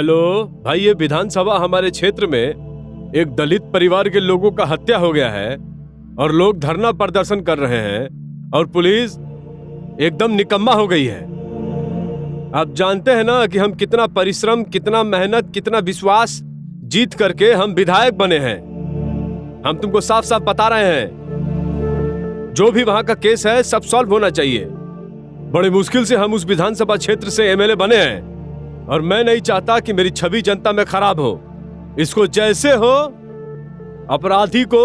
Hello भाई, ये विधानसभा हमारे क्षेत्र में एक दलित परिवार के लोगों का हत्या हो गया है और लोग धरना प्रदर्शन कर रहे हैं और पुलिस एकदम निकम्मा हो गई है। आप जानते हैं ना कि हम कितना परिश्रम, कितना मेहनत, कितना विश्वास जीत करके हम विधायक बने हैं। हम तुमको साफ साफ बता रहे हैं, जो भी वहां का केस है सब सॉल्व होना चाहिए। बड़ी मुश्किल से हम उस विधानसभा क्षेत्र से एमएलए बने हैं और मैं नहीं चाहता कि मेरी छवि जनता में खराब हो। इसको जैसे हो अपराधी को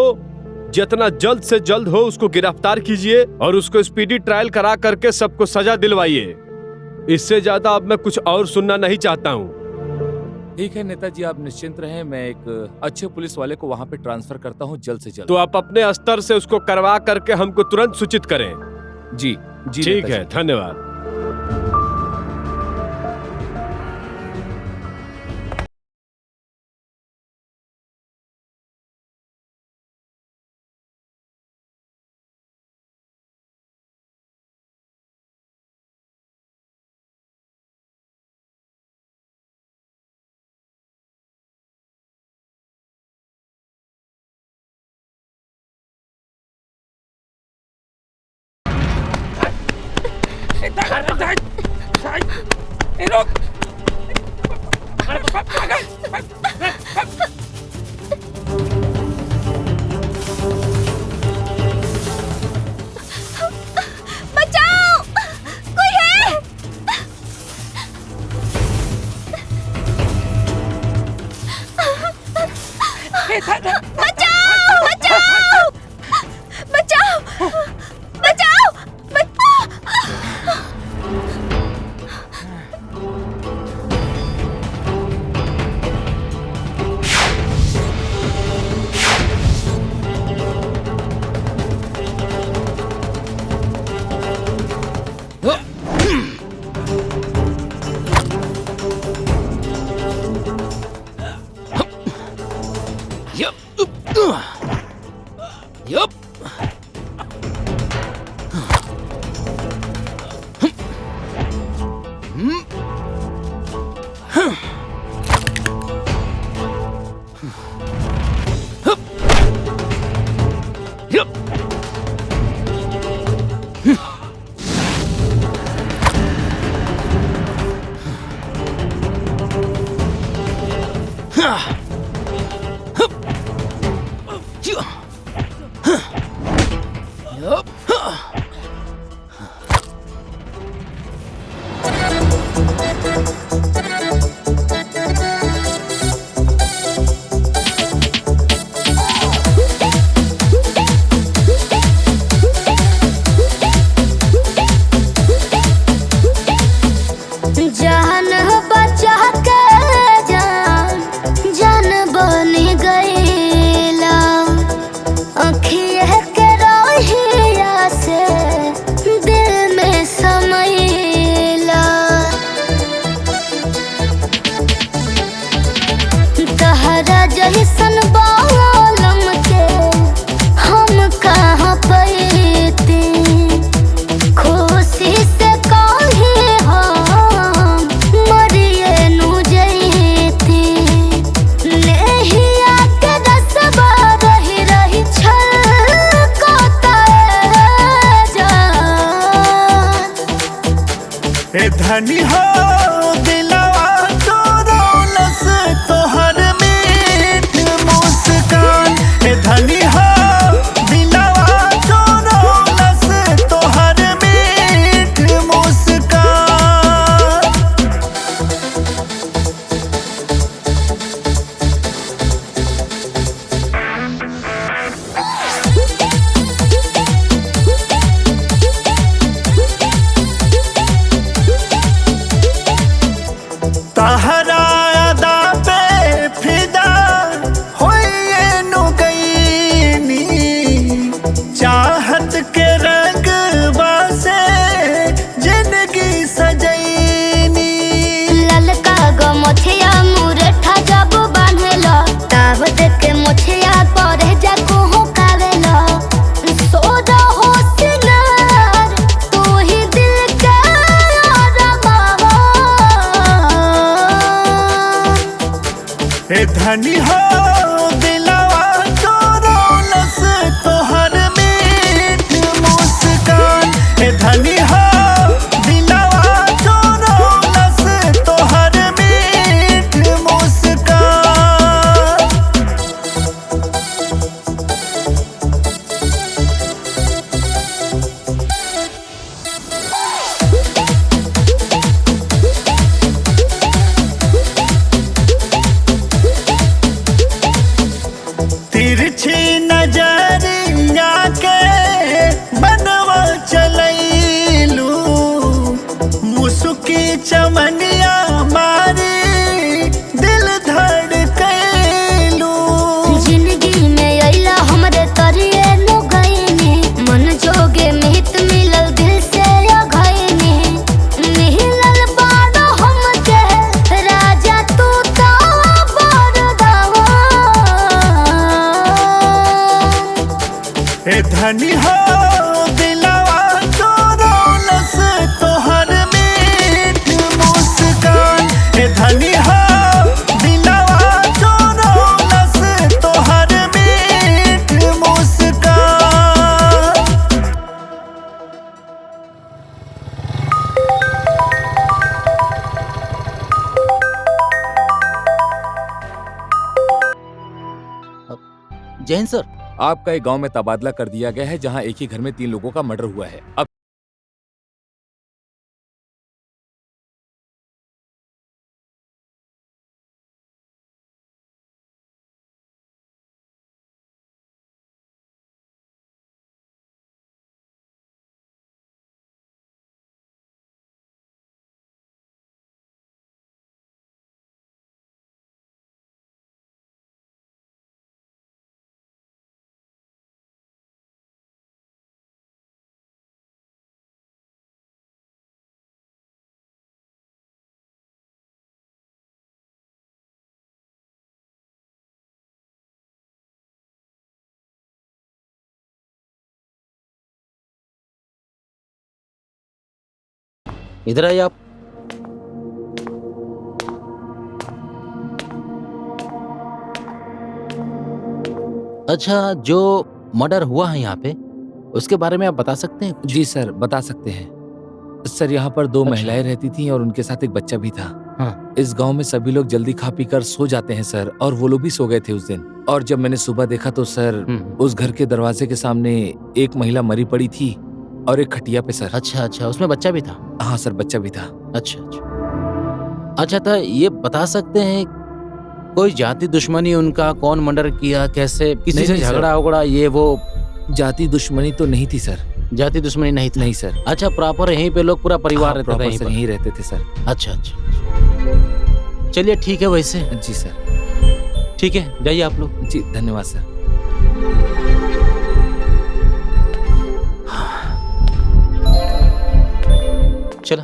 जितना जल्द से जल्द हो उसको गिरफ्तार कीजिए और उसको स्पीडी ट्रायल करा करके सबको सजा दिलवाइए। इससे ज्यादा अब मैं कुछ और सुनना नहीं चाहता हूँ। ठीक है नेताजी, आप निश्चिंत रहें। मैं एक अच्छे पुलिस वाले को वहाँ पे ट्रांसफर करता हूँ जल्द से जल्द। तो आप अपने स्तर से उसको करवा करके हमको तुरंत सूचित करें। जी जी ठीक है, धन्यवाद। बचाओ, कोई है? बचाओ, बचाओ, बचाओ, बचाओ, जान बचा के जान जान बन गईला, अखिए के रोहिया से दिल में समैला। तहरा जैसन बालम के हम कहाँ पैती, खुशी से कहीं हम मरिए नु जैती। नेहिया के रसवा रही रही छलकता जान। ए धनी हो दिलवा तो रौनस तोहर मीठ ए धनी हो दिलवा चोरौलस तोहर मीठ मुस्कान। ए धनी हो दिलवा चोरौलस तोहर मीठ मुस्कान। तिरछी नजरिया के बनवा चलैलू, मुसुकी चमनिया मारी दिल धड़कैलू। जिंदगी में अइला हमरे तरिए नु गइनी, मन जोगे मित मिलल दिल से अघइनी। मिलल बारो हमके राजा तू तो बरदावा। ए धनी हो दिलवा चोरौलस तोहर मीठ मुस्कान। ए धनी हो दिलवा चोरौलस तोहर मीठ मुस्कान। जैन सर, आपका एक गांव में तबादला कर दिया गया है जहां एक ही घर में 3 लोगों का मर्डर हुआ है। अब इधर आइए आप। अच्छा, जो मर्डर हुआ है यहाँ पे, उसके बारे में आप बता सकते हैं कुछ? जी सर, बता सकते हैं। सर, यहाँ पर 2 अच्छा। महिलाएं रहती थीं और उनके साथ एक बच्चा भी था। हाँ। इस गांव में सभी लोग जल्दी खा पी कर सो जाते हैं सर, और वो लोग भी सो गए थे उस दिन। और जब मैंने सुबह देखा तो सर, उस घर के दरवाजे के सामने एक महिला मरी पड़ी थी और एक खटिया पे सर। अच्छा अच्छा, उसमें बच्चा भी था? हाँ सर, बच्चा भी था। अच्छा अच्छा। अच्छा, तो ये बता सकते हैं कोई जाति दुश्मनी उनका, कौन मर्डर किया, कैसे, किसी नहीं, से नहीं, सर। झगड़ा उगड़ा, ये वो? जाति दुश्मनी तो नहीं थी सर। जाति दुश्मनी नहीं था? नहीं सर। अच्छा, प्रॉपर यहीं पे लोग पूरा परिवार हाँ, रहता था प्रॉपर यहीं सर, पर? यहीं रहते थे सर। अच्छा अच्छा, चलिए ठीक है। वैसे जी सर। ठीक है, जाइए आप लोग। जी धन्यवाद सर। चला।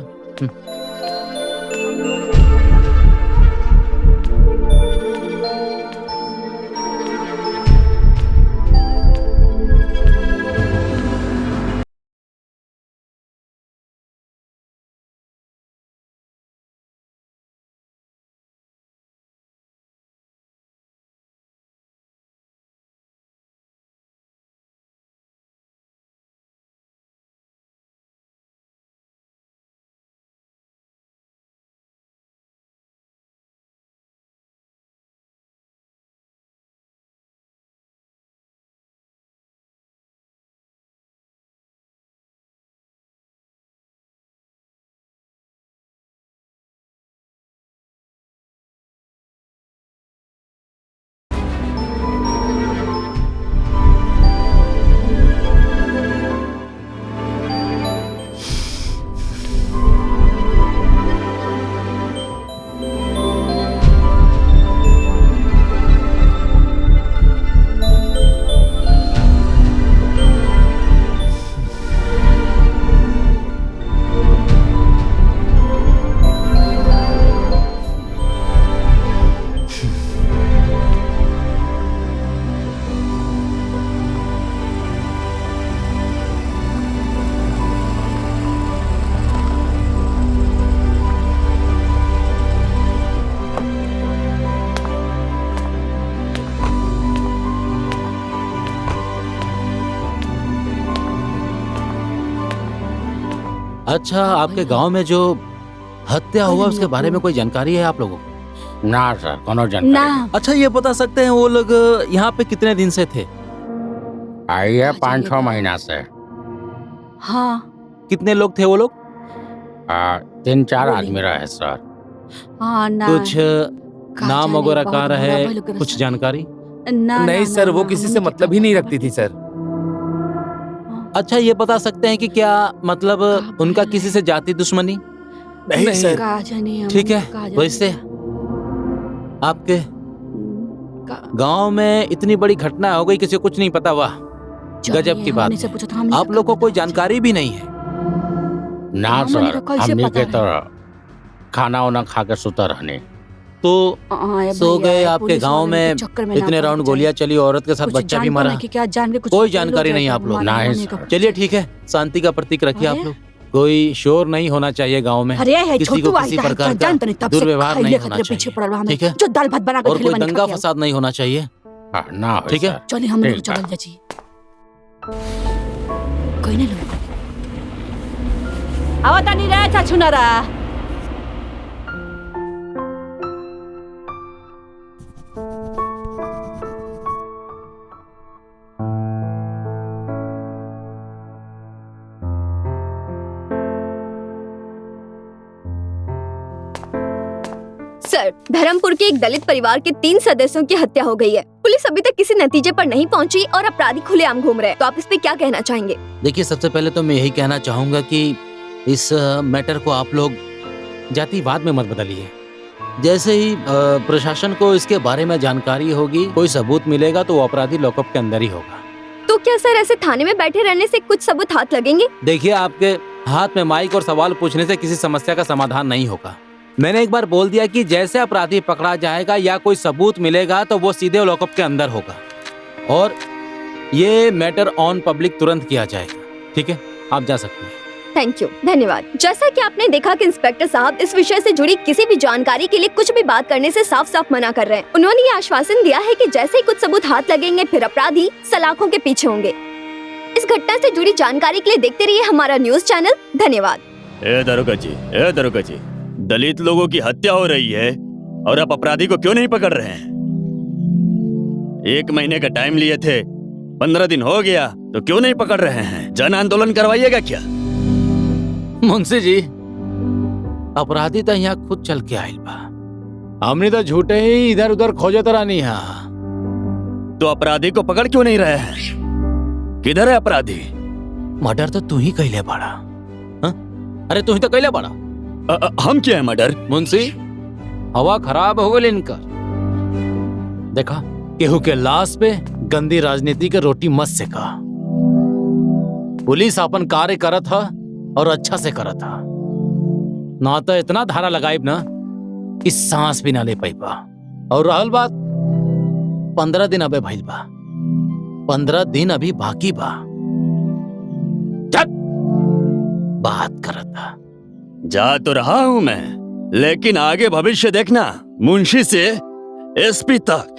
अच्छा, आपके गांव में जो हत्या हुआ उसके बारे में कोई जानकारी है आप लोगों को? ना सर, कोनो जानकारी ना अच्छा, ये बता सकते हैं वो लोग यहाँ पे कितने दिन से थे? आई है 5-6 महीना से। हाँ कितने लोग थे वो लोग? 3-4 बोलिए। आदमी रहे सर। हाँ ना कुछ का नाम जाने, वगैरह बहुत का बुरा रहे, भलो करे कुछ सर। जानकारी? ना, नहीं ना, सर, ना, वो ना, किसी से हमने मतलब क्या ही नहीं पता रखती थी सर। हाँ। अच्छा, ये बता सकते हैं कि क्या मतलब का उनका बोले? किसी से जाति दुश्मनी? नहीं सर। का जाने हम ठीक है, का जाने वैसे आपके का- गांव में इतनी बड़ी घटना हो गई, किसी को कुछ नहीं पता। वाह, चलिए, गजब की बात हमने से है। पूछा था, हमने आप का लोग को पता कोई मुझे। जानकारी भी नहीं है। ना हमने सर, का कैसे हमनी पता के तो खाना वाना खा के सुता रहने। तो हाँ, ये सो भैया, गए आपके पुलिस गांव वाले में, के चक्कर में ना इतने पड़ राउंड जाए। गोलियां चली, औरत के साथ कुछ बच्चा भी जानता मरा। नहीं कि क्या जान के कुछ कोई बोल हो जानकारी जाए नहीं तो आप लोग। हमारे नहीं होने का सर। कुछ चलिए है। ठीक है, शांति का प्रतीक रखिए आप अरे? लोग। कोई शोर नहीं होना चाहिए गांव में। अरे है किसी को छोटू किसी आई प्रकार का जानता नहीं, तब से दुर्व्यवहार खाइले नहीं खातिर होना पीछे चाहिए। पड़ल बा हमें। ठीक है? जो दाल भात बना के और खिले कोई बनी दंगा खा के फसाद नहीं होना चाहिए। हाँ, ना हो ठीक है? सर। चलिए हम लोग ठीक चल है। जाची कोई नहीं लोग आवता नहीं रहा था छुनारा। सर, धर्मपुर के एक दलित परिवार के 3 सदस्यों की हत्या हो गई है। पुलिस अभी तक किसी नतीजे पर नहीं पहुंची और अपराधी खुलेआम घूम रहे हैं। तो आप इस पे क्या कहना चाहेंगे? देखिए, सबसे पहले तो मैं यही कहना चाहूंगा कि इस मैटर को आप लोग जातिवाद में मत बदलिए। जैसे ही प्रशासन को इसके बारे में जानकारी होगी, कोई सबूत मिलेगा तो वो अपराधी लॉकअप के अंदर ही होगा। तो क्या सर ऐसे थाने में बैठे रहने से कुछ सबूत हाथ लगेंगे? देखिए, आपके हाथ में माइक और सवाल पूछने से किसी समस्या का समाधान नहीं होगा। मैंने एक बार बोल दिया कि जैसे अपराधी पकड़ा जाएगा या कोई सबूत मिलेगा तो वो सीधे लॉकअप के अंदर होगा और ये मैटर ऑन पब्लिक तुरंत किया जाएगा। ठीक है, आप जा सकते हैं। थैंक यू, धन्यवाद। जैसा कि आपने देखा कि इंस्पेक्टर साहब इस विषय से जुड़ी किसी भी जानकारी के लिए कुछ भी बात करने से साफ साफ मना कर रहे हैं। उन्होंने ये आश्वासन दिया है कि जैसे ही कुछ सबूत हाथ लगेंगे फिर अपराधी सलाखों के पीछे होंगे। इस घटना से जुड़ी जानकारी के लिए देखते रहिए हमारा न्यूज चैनल। धन्यवाद। ए दरोगा जी, दलित लोगों की हत्या हो रही है और आप अपराधी को क्यों नहीं पकड़ रहे हैं? 1 महीने का टाइम लिए थे, 15 दिन हो गया, तो क्यों नहीं पकड़ रहे हैं? जन आंदोलन करवाइएगा क्या? मुंशी जी, अपराधी तो यहाँ खुद चल के आयल बा। हमने तो झूठे ही इधर उधर खोजत रहनी है। तो अपराधी को पकड़ क्यों नहीं रहे हैं? किधर है अपराधी? मर्डर तो तू ही कैले बाड़ा। हाँ? अरे तू ही तो कैले बाड़ा। हम क्या है मर्डर? मुंशी, हवा खराब हो गई इनका। देखा, केहू के लाश पे गंदी राजनीति के रोटी मत सेका। पुलिस अपन कार्य करत था और अच्छा से करत था, ना तो इतना धारा लगाइब ना कि सांस भी ना ले पाइबा। और रहल बात, 15 दिन अबे भइल बा, 15 दिन अभी बाकी बा। बात करत था। जा तो रहा हूं मैं, लेकिन आगे भविष्य देखना। मुंशी से एसपी तक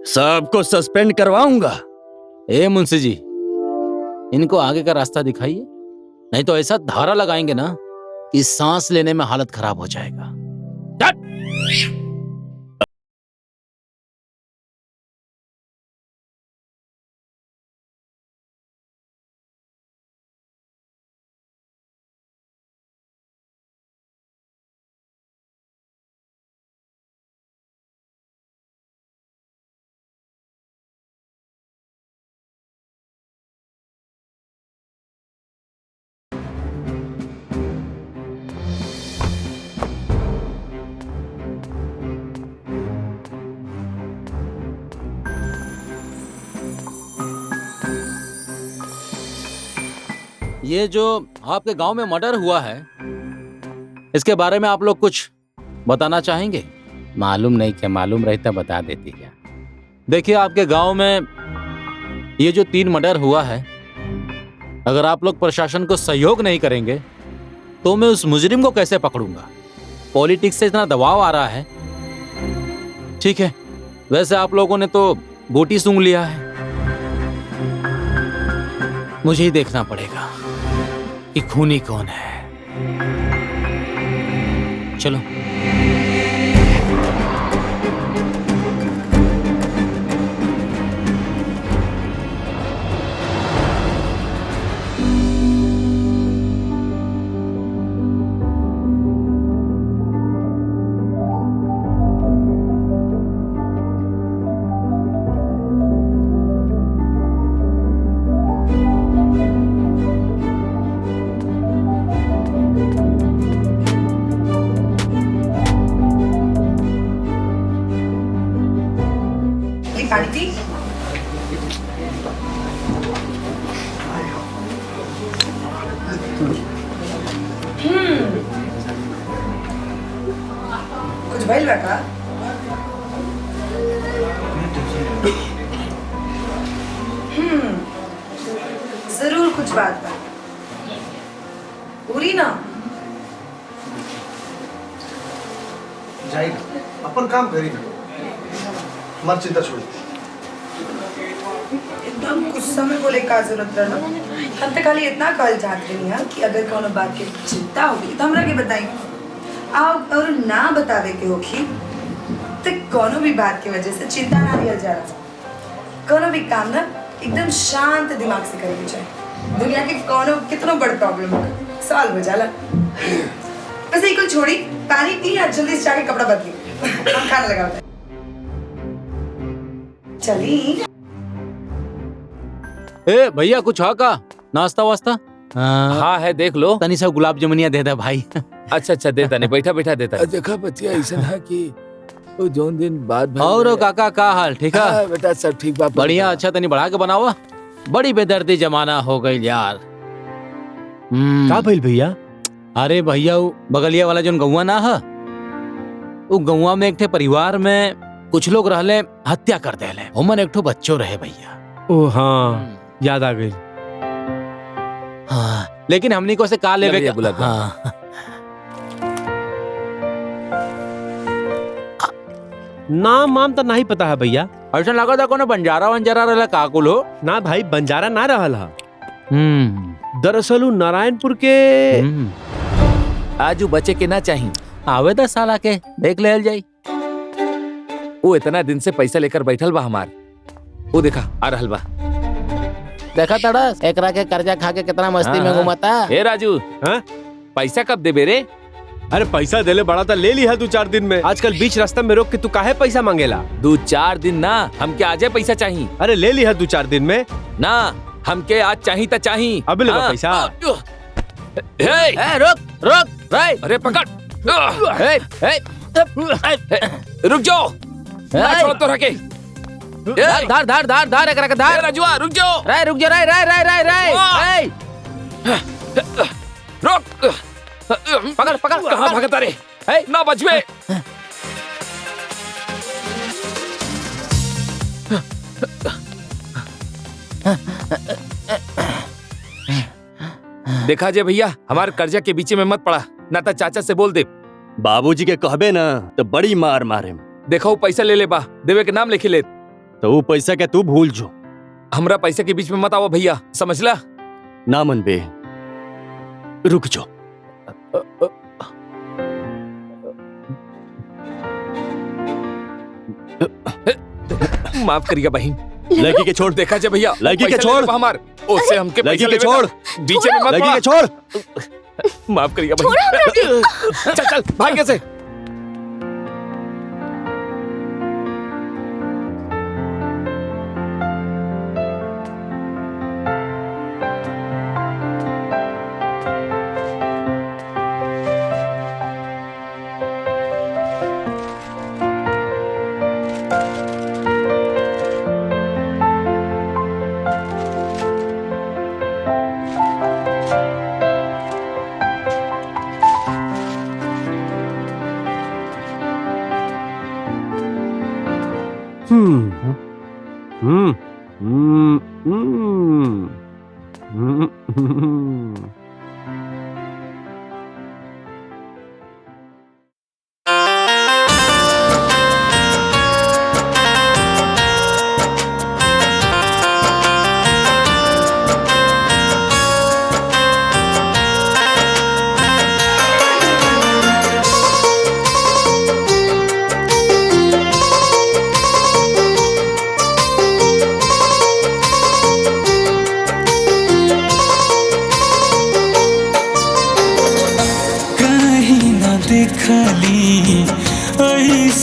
सबको सस्पेंड करवाऊंगा। ए मुंशी जी, इनको आगे का रास्ता दिखाइए, नहीं तो ऐसा धारा लगाएंगे ना कि सांस लेने में हालत खराब हो जाएगा। ये जो आपके गांव में मर्डर हुआ है, इसके बारे में आप लोग कुछ बताना चाहेंगे? मालूम नहीं, क्या मालूम रहता बता देती क्या? देखिए, आपके गांव में ये जो 3 मर्डर हुआ है, अगर आप लोग प्रशासन को सहयोग नहीं करेंगे तो मैं उस मुजरिम को कैसे पकड़ूंगा? पॉलिटिक्स से इतना दबाव आ रहा है। ठीक है, वैसे आप लोगों ने तो बूटी सूंघ लिया है, मुझे ही देखना पड़ेगा। कि खूनी कौन है। चलो। कुछ भइल बा का? जरूर कुछ बात बा। पूरी ना जाएगा अपन काम करी ना, मत चिंता छोड़ी। एकदम गुस्सा में बोले का जरूरत रहना। हम तो खाली इतना कहल चाहते रही हैं कि अगर कोनो बात की चिंता होगी तो हमरा के बताई। आप और ना बतावे के होगी तो कोनो भी बात की वजह से चिंता ना लिया जा रहा। कोनो भी काम ना एकदम शांत दिमाग से करे के चाहिए। दुनिया के कोनो कितना बड़ प्रॉब्लम होगा सॉल्व हो जाला। बस एक छोड़ी, पानी पी और जल्दी से जाके कपड़ा बदली। हम खाना लगा चली। ए भैया कुछ है का? नाश्ता वास्ता? हाँ है, देख लो। तनी सा गुलाब जमुनिया दे दे भाई। अच्छा अच्छा देता नहीं, बैठा बैठा देता। देखा बच्चिया ऐसा है कि वो जोन दिन बाद और काका का हाल ठीक है? बेटा सब ठीक बात बढ़िया। अच्छा तनी बढ़ा के बनावा। बड़ी बेदर्दी जमाना हो गई यार। का भइल भैया? अरे भैया वो बगलिया वाला जोन गौवा ना है, वो गौवा में एक ठे परिवार में कुछ लोग रहले हत्या कर देले। उमन एक ठो बच्चो रहे भैया। ओ हाँ याद आ गई। हाँ लेकिन हमनी को से का लेवे गुलाब। हाँ नाम वाम तो नहीं पता है भैया। ऐसा लगा था कोनो बंजारा वंजारा रहला काकुल हो ना भाई, बंजारा ना रहल हा। दरअसल नारायणपुर के आजू बचे के ना चाहिए। आवे 10 साल आके देख ले जाई। वो इतना दिन से पैसा लेकर बैठल बा हमार। वो देखा आ रहल बा। देखा तड़स एकरा के कर्जा खा के कितना मस्ती में घुमाता। ए राजू, हाँ? पैसा कब देबे रे? अरे पैसा देले बड़ा था, ले लिया 2-4 दिन में। आजकल बीच रास्ता में रोक के तू काहे पैसा मांगेला? 2-4 दिन ना, हमके आजे पैसा चाहिए। अरे ले लिया 2-4 दिन में ना, हमके आज चाहिए तो चाहिए। अब ले पैसा। रुक रुक, अरे पकड़। रुक जाओ, छोड़ तो रखे। धार धार धार धार एकरा के धार। राजुआ रुक जाओ। रुक जा रे। रुक, पकड़ पकड़। कहाँ भागता रे? ना बचवे। देखा जे भैया, हमारे कर्जा के बीच में मत पड़ा, ना तो चाचा से बोल दे। बाबूजी के कहबे ना तो बड़ी मार मारे। देखो वो पैसा ले ले बा, देवे के नाम लिखे ले। तो वो पैसा क्या तू भूल जो। हमरा पैसा के बीच में मत आओ भैया, समझला? ना मन बे, रुक जो। माफ करिएगा बहन। लड़की के छोड़। देखा जे भैया, लड़की के छोड़। हमार उससे हमके लड़की के छोड़। बीच में मत लड़की के छोड़। माफ करिएगा बहन। चल चल भाग कैसे।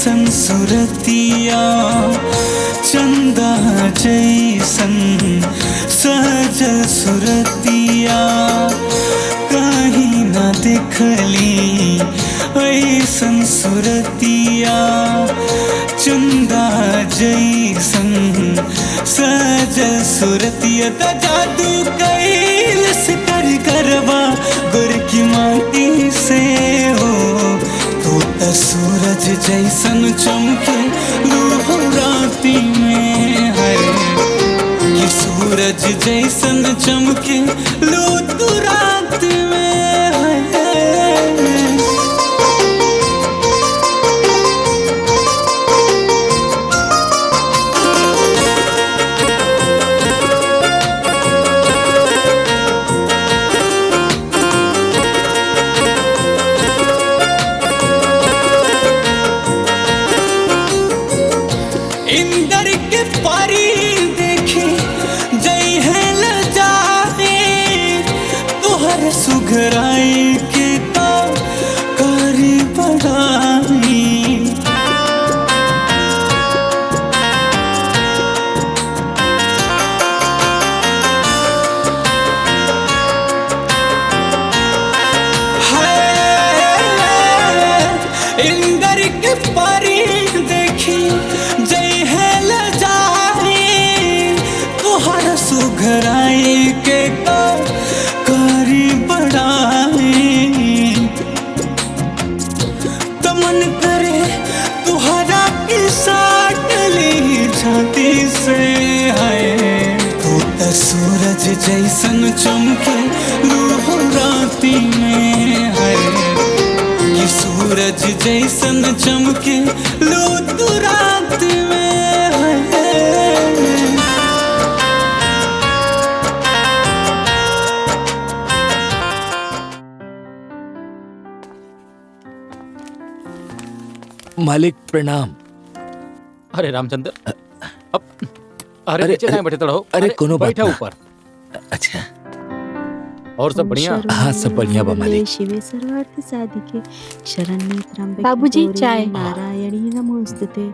ऐसन सुरतिया चंदा जैसन सजल सुरतिया कहीं न दिखली ऐसन सुरतिया चंदा जैसन सजल सुरतिया त जादू कैल सितर करवा गुर की माटी से हो तू त सूरज जैसन चमके लू राती में है कि सूरज जैसन चमके लू तू रात में है। इंदर के पारी देखी जई है लजाए तुहर सुघराई के तो करी बढ़ाई इंदर के पारी देखी जय है लजाई तुहर सुघराई के तो करी बढ़ाई तमन करे तुहरा की साट ली छाती से है तू त सूरज जैसन चमके लू राती में है कि सूरज जैसन चमके लो तू रात में है। मालिक प्रणाम। अरे रामचंद्र अब अरे नीचे नहीं बैठे रहो। अरे कोनो बात बैठा ना। ऊपर। अच्छा और सब बढ़िया? हाँ सब बढ़िया बा मालिक। शिवे सर्वार्थ साधिके शरण्ये त्र्यंबके बाबूजी, गौरी चाय। नारायणी नमोस्तुते।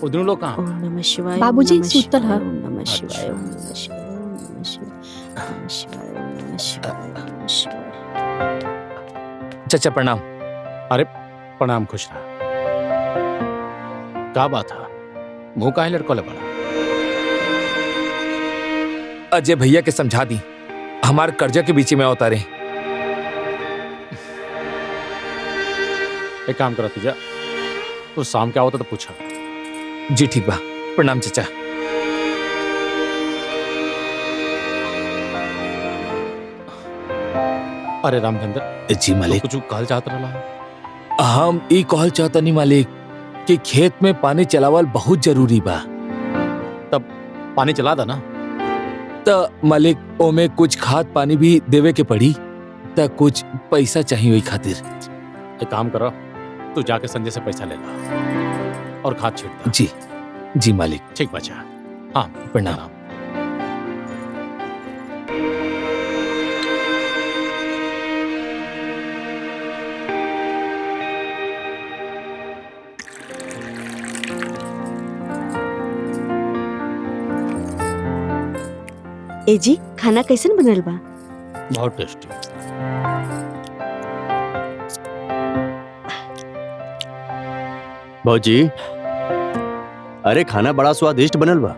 वो दोनों लोग कहाँ? ओम नमः शिवाय। बाबूजी, ओम नमः सूतल है। शिवाय, ओम नमः शिवाय, ओम नमः शिवाय, ओम नमः शिवाय, ओम नमः शिवाय, ओम नमः शिवाय, ओम नमः शिवाय। चाचा प्रणाम। अरे प्रणाम, खुश रहा। क्या बात है, मुंह काहे लड़कोले बना? अजय भैया के समझा दी हमारे कर्जा के बीच में उतारे। एक काम करो तुझा, तो शाम क्या होता तो पूछा। जी ठीक बा, प्रणाम चाचा। अरे रामचंद्र जी मालिक। तो कुछ कहल चाहत रहा? हम ई कहल चाहतनी मालिक कि खेत में पानी चलावल बहुत जरूरी बा। तब पानी चला दा ना। त मालिक ओमे कुछ खाद पानी भी देवे के पड़ी, त कुछ पैसा चाहिए वही खातिर। एक काम करो, तू जाके संजय से पैसा ले ला और खाद छीट दे। जी जी मालिक। ठीक बचा। हाँ प्रणाम। ए जी, खाना कैसन बनल बा? बहुत टेस्टी। भौजी, अरे खाना बड़ा स्वादिष्ट बनल बा।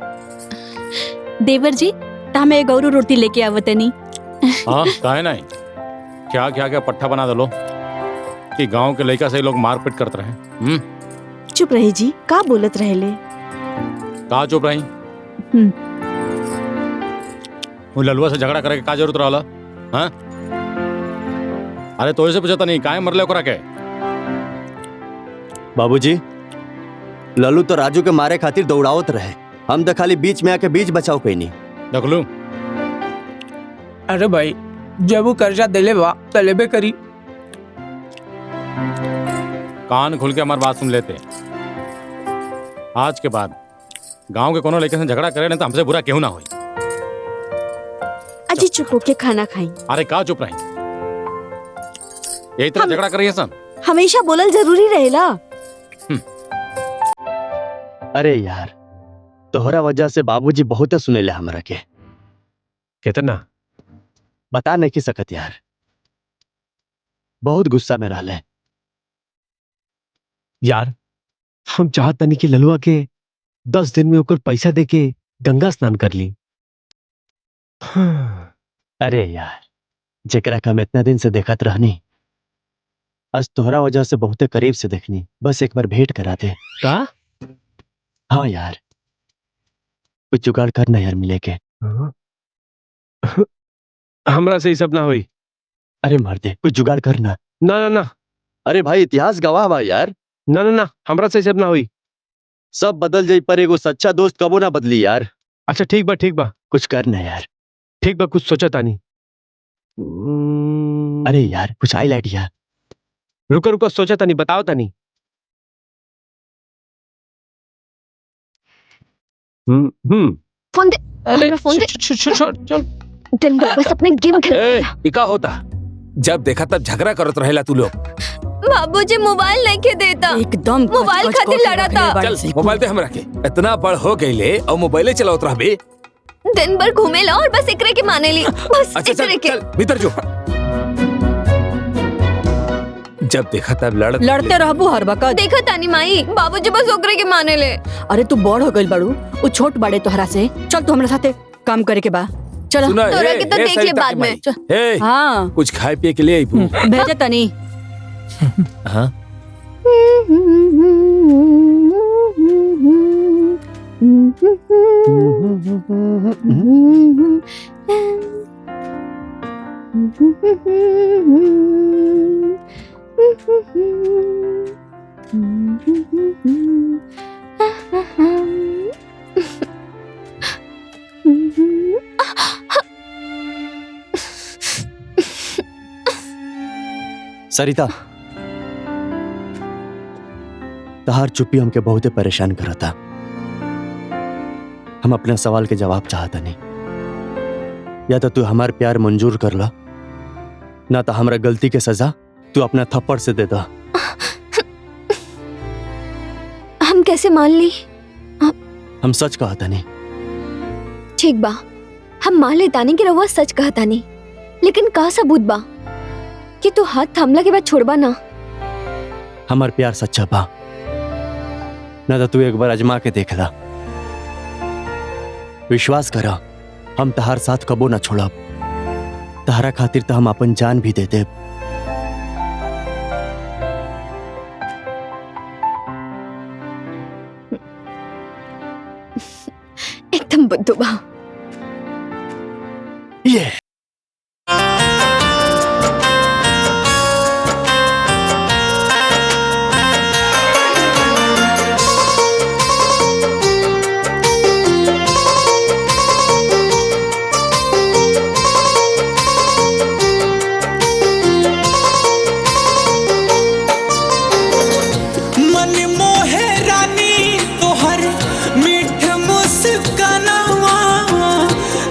देवर जी, हमें एक और रोटी लेके आवतनी। हाँ काहे नहीं, क्या क्या क्या पट्टा बना दलो कि गांव के लड़का से लोग मारपीट करते रहे। चुप रही जी, का बोलत रहेले? का चुप रही? वो ललुआ से झगड़ा करे के का जरूरत रहला? हाँ? अरे तो से पूछता नहीं काहे मरले ओकरा के? बाबूजी, लल्लू तो राजू के मारे खातिर दौड़ावत रहे, हम तो खाली बीच में आके बीच बचाव कैनी। देख लू। अरे भाई, जब वो कर्जा दिले बा तो लेबे करी। कान खुल के हमारी बात सुन लेते। आज के बाद गांव के कोनो लड़के से झगड़ा करे ना तो हमसे बुरा क्यों ना होई। अजी चुप होके खाना खाई। अरे का चुप रही? यही तरह झगड़ा करिए सन। हमेशा बोलल जरूरी रहेला। अरे यार, तोहरा वजह से बाबूजी बहुत सुनेले हमरा के। कितना? बता नहीं सकत यार, बहुत गुस्सा में रहले। यार हम चाहत नहीं कि ललुआ के 10 दिन में होकर पैसा देके गंगा स्नान कर ली। अरे यार, जेकरा का हम इतना दिन से देखत रहनी, आज तोहरा वजह से बहुते करीब से देखनी। बस एक बार भेंट करा दे। का? हाँ यार, कुछ जुगाड़ करना यार मिले के। हमरा से ही सब ना हुई। अरे मर्दे, कुछ जुगाड़ करना। ना ना ना। अरे भाई, इतिहास गवाह बा यार। ना ना ना, हमरा से ही सब ना हुई। सब बदल जाई पर एगो सच्चा दोस्त कबो ना बदली यार। अच्छा ठीक बा, ठीक बा, कुछ करना यार। ठीक बा, कुछ सोचा तानी। अरे यार, कुछ आई आइडिया। रुको रुको, सोचा तानी, बताओ तानी। फोन दे। अरे फोन दे। चल दिन भर बस अपने गेम खेल। इका होता जब देखा तब झगड़ा करत रहेला तू लोग। बाबूजी मोबाइल नहीं के देता, एकदम मोबाइल खातिर लड़ा था। चल मोबाइल दे हमरा के। इतना बड़ हो गईले और मोबाइले चलावत रहबे। दिन भर घूमेला और बस एकरे के माने ली, बस अच्छा एकरे के। चल भीतर जो। जब देखा तब लड़ते रहबू हर वक्त। देखा तानी माई, बाबूजी बस ओकरे के माने ले। अरे तू बड़ हो गइल बड़ू, वो छोट बड़े तोहरा से। चल तू हमरा साथे काम करे के बा। चल सुना, तोरा के तो देख ले बाद में। ए, हाँ कुछ खाए पिए के लिए आई पू। भेजे तनी। हाँ सरिता, तहार चुप्पी हमके बहुते परेशान करता। हम अपने सवाल के जवाब चाहता नहीं। या तो तू हमार प्यार मंजूर कर ला, ना तो हमरा गलती के सजा तू अपना थप्पड़ से दे दा। हम कैसे मान ली? हम सच कहता नहीं। ठीक बा, हम मान लेता नहीं कि रउआ सच कहता नहीं, लेकिन का सबूत बा कि तू हाथ थामला के बाद छोड़बा ना? हमार प्यार सच्चा बा, ना तो तू एक बार अजमा के देख ला। विश्वास करा, हम तहार साथ कबो ना छोड़ब। तहारा खातिर तो हम अपन जान भी दे देब। एकदम बुद्धू बा। ये मन मोहे रानी तोहर मीठ मुस्कानावा,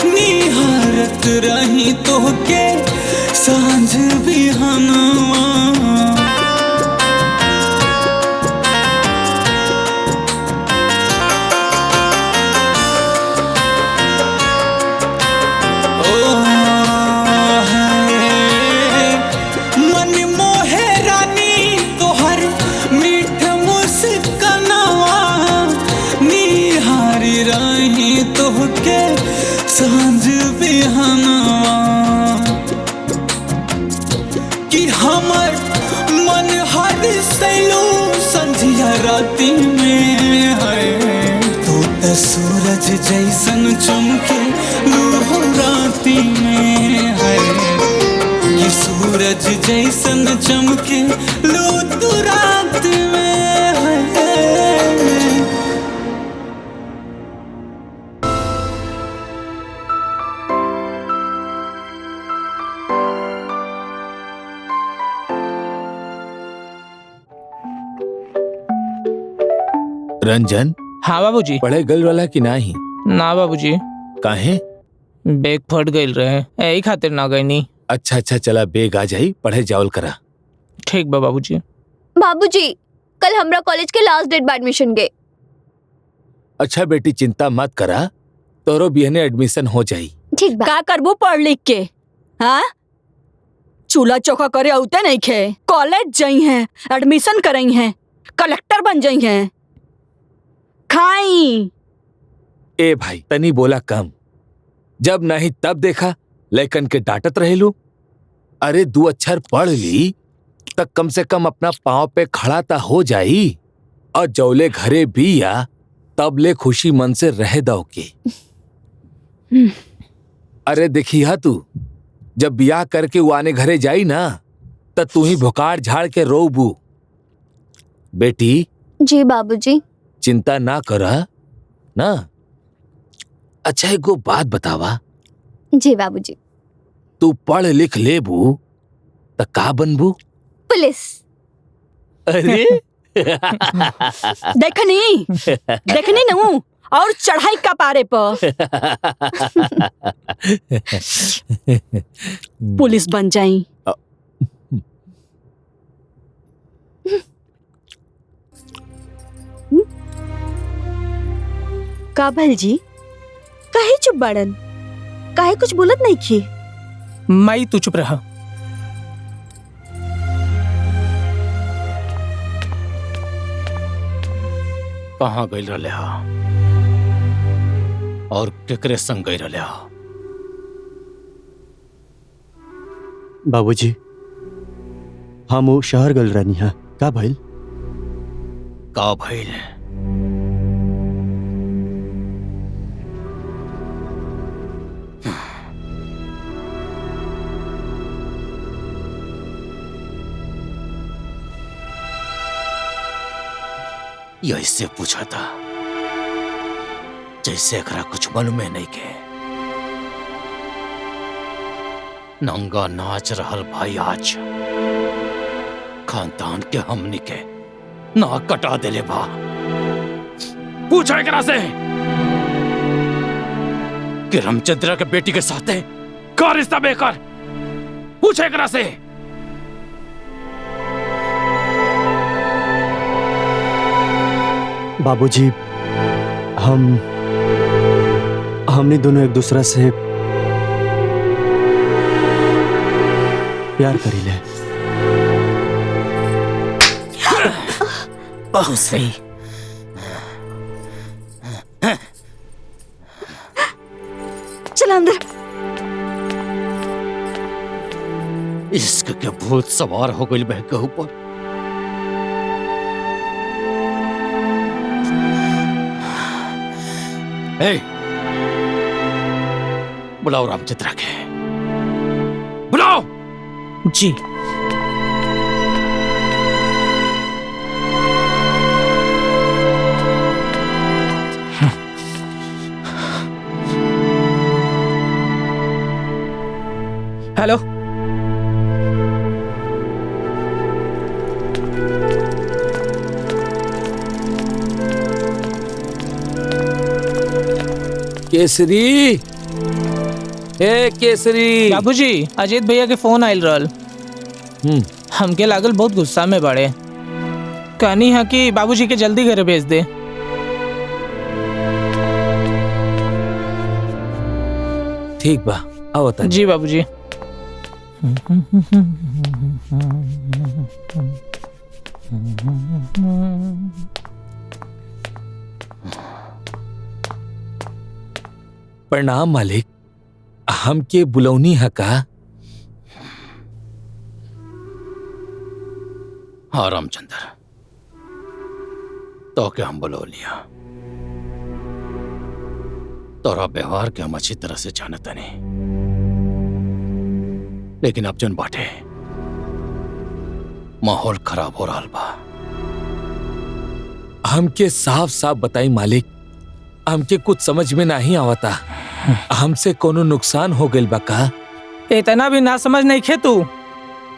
निहारत रही तोहके सांझ बिहानवा। मन मोहे रानी तोहर मीठ मुस्कानावा, निहारी रही तोहके सांझ बिहानवा। कि हमर मन हर सैलो संझिया राती में है। तू तो सूरज जैसन चमके लूह राती में है। कि सूरज जैसन चमके लो तू रात में है। रंजन, हाँ बाबूजी। पढ़े गल वाला की नाही? ना बाबूजी। काहे? बैग फट गइल रहे, यही खातिर ना गई नी। अच्छा अच्छा, चला बेग आ जाई, पढ़े जावल करा। ठीक बा बाबूजी। बाबूजी, कल हमरा कॉलेज के लास्ट डेट बा एडमिशन के। अच्छा बेटी चिंता मत करा, तोरो बिहने एडमिशन हो जाई। ठीक बा। का करबू पढ़ लिख के? हाँ, चूल्हा चौका करे औते नहीं खे, कॉलेज जाई हैं, एडमिशन करई हैं, कलेक्टर बन जाई हैं। खाई ए भाई तनी बोला कम, जब नहीं तब देखा लेकिन के डांटत रहेलू। अरे 2 अक्षर पढ़ ली तक कम से कम अपना पाँव पे खड़ा ता हो जाई, और जौले घरे भी या तब ले खुशी मन से रह दो के। अरे देखी हा तू, जब बियाह करके वो आने घरे जाई ना त तू ही भुकार झाड़ के रोबू। बेटी जी बाबूजी। चिंता ना करा ना। अच्छा एगो बात बतावा, जी बाबूजी। तू पढ़ लिख लेबू त का बनबू? पुलिस। अरे देखनी नू और चढ़ाई का पारे पर पुलिस बन जाई। का भल जी, काहे चुप बाड़न? काहे कुछ बोलत नहीं की? माई तू चुप रहा। कहाँ गई रहे हा और केकरे संग गई रहे हा? बाबूजी हम वो शहर गल रहनी है, का भइल? का भइल? ऐसे पूछा था जैसे एकरा कुछ मालूम नहीं के। नंगा नाच रहल भाई आज खानदान के हमनी के नाक कटा देले बा। पूछा एकरा से कि रामचंद्र के बेटी के साथ का रिश्ता बेकार। पूछा एकरा से। बाबूजी हमने दोनों एक दूसरा से प्यार करी ले। बहुत सही। चल अंदर। इश्क के भूत सवार हो गई बहन के ऊपर। बुलाओ रामचंद्र के, बुलाओ। जी। हेलो। केसरी, ए केसरी। बाबूजी अजीत भैया के फोन आयल रहल। हमके लागल बहुत गुस्सा में बड़े। कहनी है कि बाबूजी के जल्दी घरे भेज दे। ठीक बा, आओ तनी। जी बाबूजी। प्रणाम मालिक, हमके बुलौनी है का? हाँ रामचंद्र, तो क्या हम बुलो लिया। तोरा व्यवहार के हम अच्छी तरह से जानता नहीं, लेकिन अब जन बाटे माहौल खराब हो रहा बा। हमके साफ साफ बताई मालिक, हमके कुछ समझ में नहीं आवता। हमसे कोनो नुकसान हो गइल बा का? इतना भी ना समझ नहीं खे तू।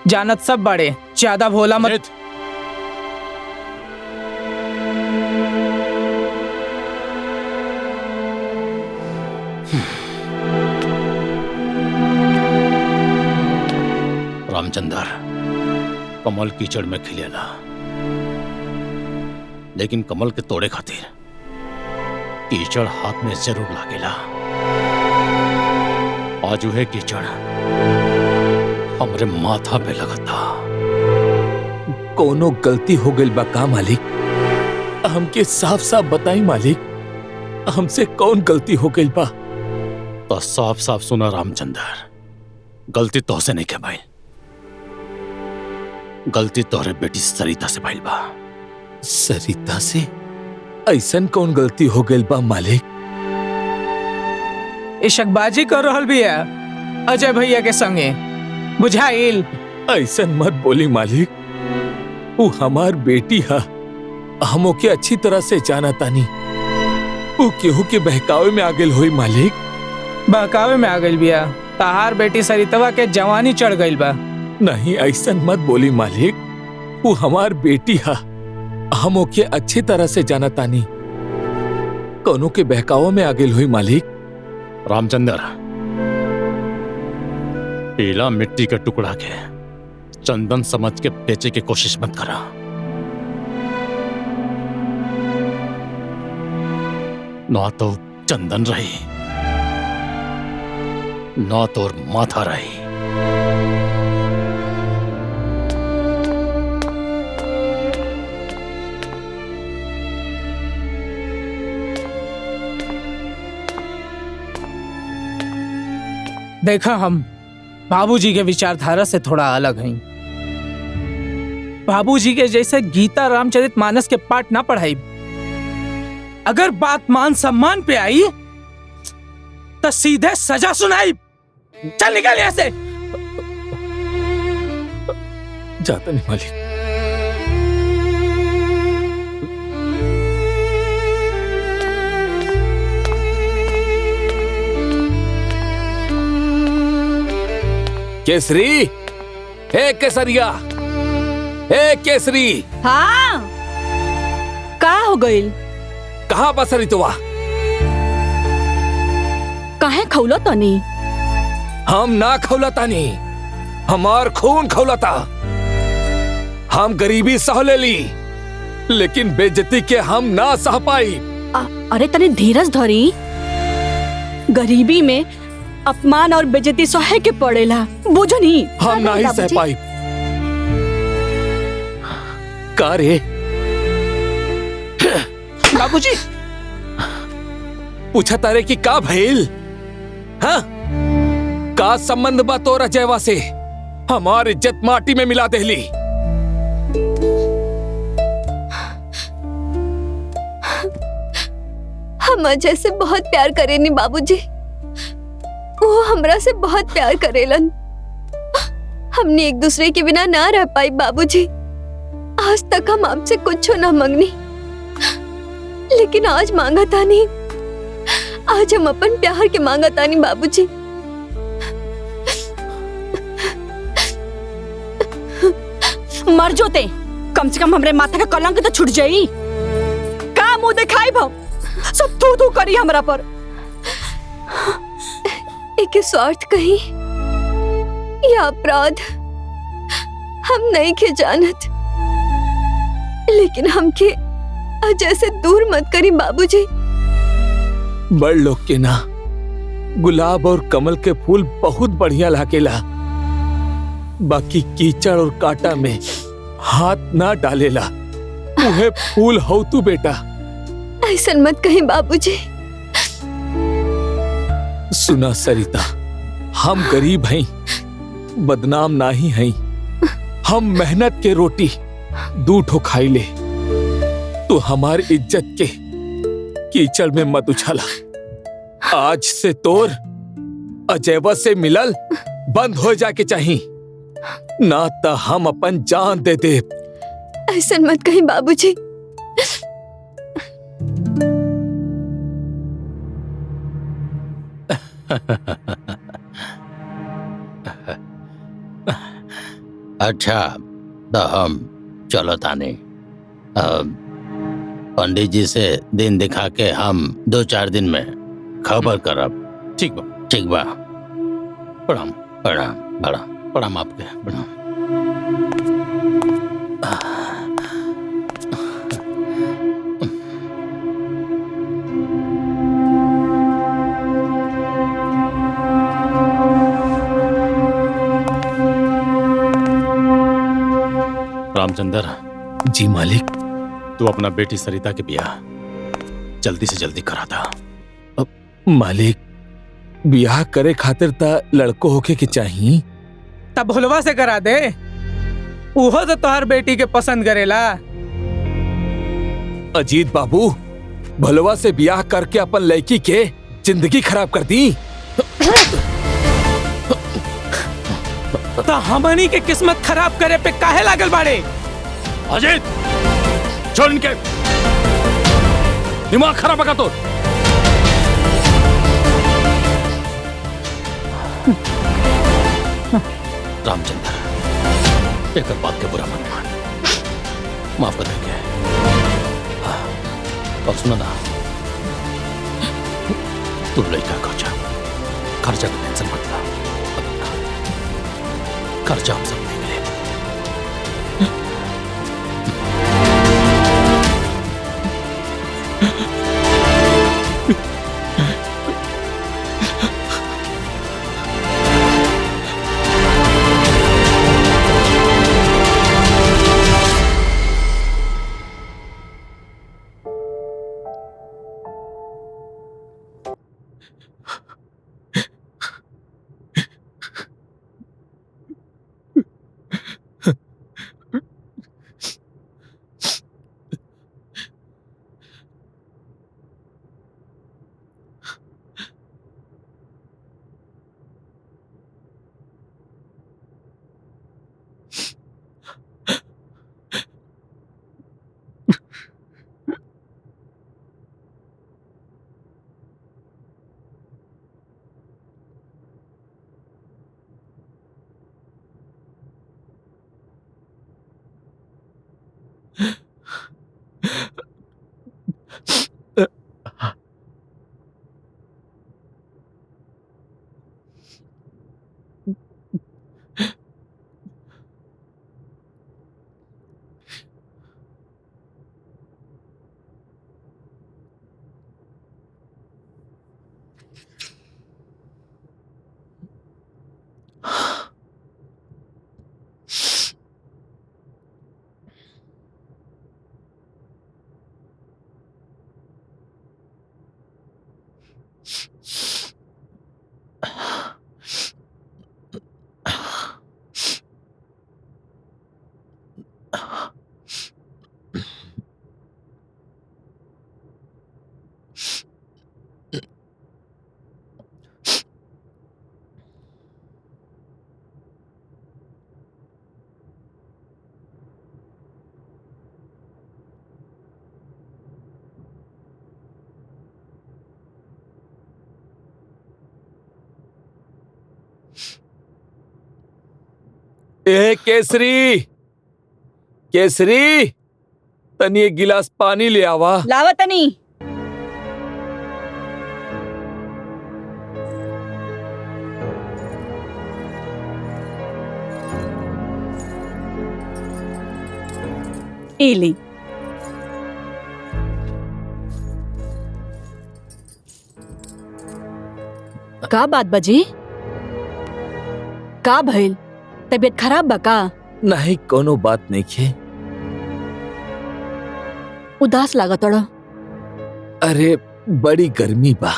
जानत सब बड़े, ज्यादा भोला मत। रामचंद्र, कमल कीचड़ में खिलेला, लेकिन कमल के तोड़े खातिर कीचड़ हाथ में जरूर लागेला। आज वह कीचड़ हमरे माथा पे लगता। कोनो गलती हो गई बा का मालिक? हमके साफ साफ बताई मालिक, हमसे कौन गलती हो गई बा? तो साफ साफ सुना रामचंद्र, गलती तोहसे नहीं के भाई, गलती तोहरे बेटी सरिता से भाई बा। सरिता से? ऐसन कौन गलती हो गई बा मालिक? इशकबाजी कर रहल बिया अजय भैया के संगे, बुझाइल? ऐसन मत बोली मालिक, वो हमार बेटी है, हम ओके अच्छी तरह से जाना तानी। वो केहू के बहकावे में आ गेल होई मालिक। बहकावे में आ गइल बिया? तहार बेटी सरितवा के जवानी चढ़ गइल बा। नहीं, ऐसन मत बोली मालिक, वो हमार बेटी है, हम ओके अच्छी तरह से जाना तानी। कोनो के बहकावे में आ गेल होई मालिक। रामचंद्र, पीला मिट्टी के टुकड़ा के चंदन समझ के बेचे की कोशिश मत करा। ना तो चंदन रही, ना तो माथा रही। देखा, हम बाबूजी के विचारधारा से थोड़ा अलग हैं। बाबूजी के जैसे गीता रामचरितमानस के पाठ ना पढ़ाई। अगर बात मान सम्मान पे आई तो सीधे सजा सुनाई। चल निकल यहाँ से। जाता नहीं मालिक। केसरी, हे केसरिया, हे केसरी। हाँ, का हो गइल? कहाँ बसरी तुआ? काहे खौलो तनी? हम ना खौलतानी, हमार खून खौलता। हम गरीबी सह लेली, लेकिन बेइज्जती के हम ना सह पाई। अरे तनी धीरज धरी। गरीबी में अपमान और बेइज्जती सहे के पड़ेला, बुझनी? हम ना ही सह पाई। का रे? बाबूजी पूछा तारे कि का भइल? हाँ? का संबंध बा तोरा जयवा से? हमार इज्जत माटी में मिला देली। हम अजय से बहुत प्यार करेनी बाबूजी, वो हमरा से बहुत प्यार करेलन। हमने एक दूसरे के बिना ना रह पाई बाबूजी। आज तक हम आपसे कुछ ना मांगनी, लेकिन आज मांगा था नहीं। आज हम अपन प्यार के मांगा था नहीं बाबूजी। मर जोते, कम से कम हमरे माथा का कलंक तो छूट जाई। का मुंह दिखाई भव, सब तू तू करी हमरा पर। एक स्वार्थ कहीं या अपराध हम नहीं के जानत, लेकिन हमके अजय से दूर मत करी बाबूजी। बड़ लोग के ना गुलाब और कमल के फूल बहुत बढ़िया लागेला, बाकी कीचड़ और कांटा में हाथ ना डालेला। उहे फूल हो तू बेटा। ऐसा मत कहीं बाबूजी। सुना सरिता, हम गरीब हैं, बदनाम नहीं हैं। हम मेहनत के रोटी दू ठो खाई ले। तो हमारी इज्जत के कीचड़ में मत उछाला। आज से तोर अजयवा से मिलल बंद हो जाके चाहिए, ना तो हम अपन जान दे दे। ऐसा मत कहीं बाबूजी। अच्छा, तो हम चलो ताने। पंडित जी से दिन दिखा के हम 2-4 दिन में खबर करब। ठीक बा। ठीक बा। प्रणाम प्रणाम प्रणाम आपके प्रणाम। रामचंद्र। जी मालिक। तू अपना बेटी सरिता के ब्याह जल्दी से जल्दी करा था। मालिक, ब्याह करे खातिर ता लड़को होके के चाहिए। तब भुलवा से करा दे, उहो तो तोहर बेटी के पसंद करेला। अजीत बाबू, भुलवा से ब्याह करके अपन लड़की के जिंदगी खराब कर दी। तो हमनी के किस्मत खराब करे पे काहे लागल बाड़े? अजीत, छोड़ इनके, दिमाग खराब होगा तो। रामचंद्र, एक बात के बुरा मत मान, माफ कर देंगे। और सुनो ना, तू लड़का खर्चा की टेंशन मत ला, खर्चा हम सब देंगे। ए केसरी, केसरी, तनी एक गिलास पानी ले आवा। लावा तनी। एली। का बात बजी? का भइल? तबीयत खराब बा का? नहीं, कोनो बात नहीं खे। उदास लागत अड़ा। अरे बड़ी गर्मी बा,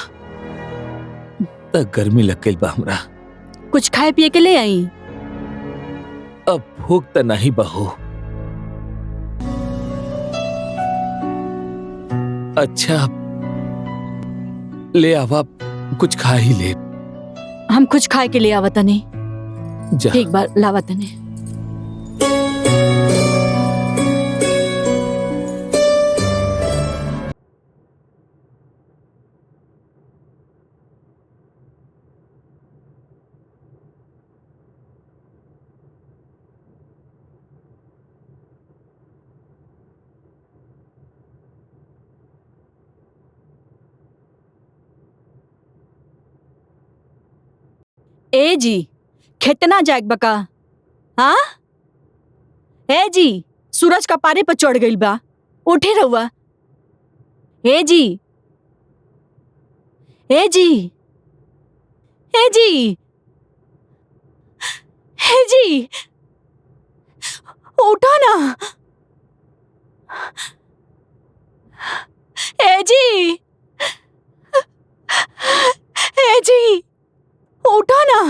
त गर्मी लग गई बा हमरा। कुछ खाए पिए के ले आई? अब भूख त नहीं बहू। अच्छा ले आवा, कुछ खा ही ले। हम कुछ खाए के लिए आवत नहीं। जा। एक बार लावत नहीं। ए जी, खेतना जाग बका? हाँ? ए जी, सूरज का पारे पर चढ़ गई बा, उठे रहुआ। ए जी, ए जी, ए जी, ए जी, उठो ना। ए जी, ए जी, उठो ना।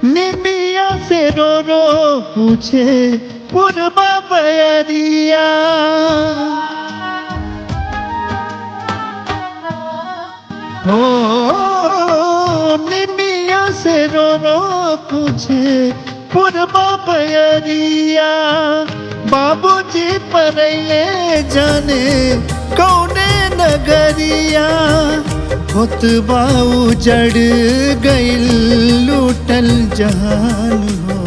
निमिया से रो रो पूछे पुरबा बयरिया, हो निमिया से रो रो पूछे पुरबा बयरिया, बाबूजी परैले जाने कौने नगरिया, होत बाऊ जड़ गइल लूटल जहान हो,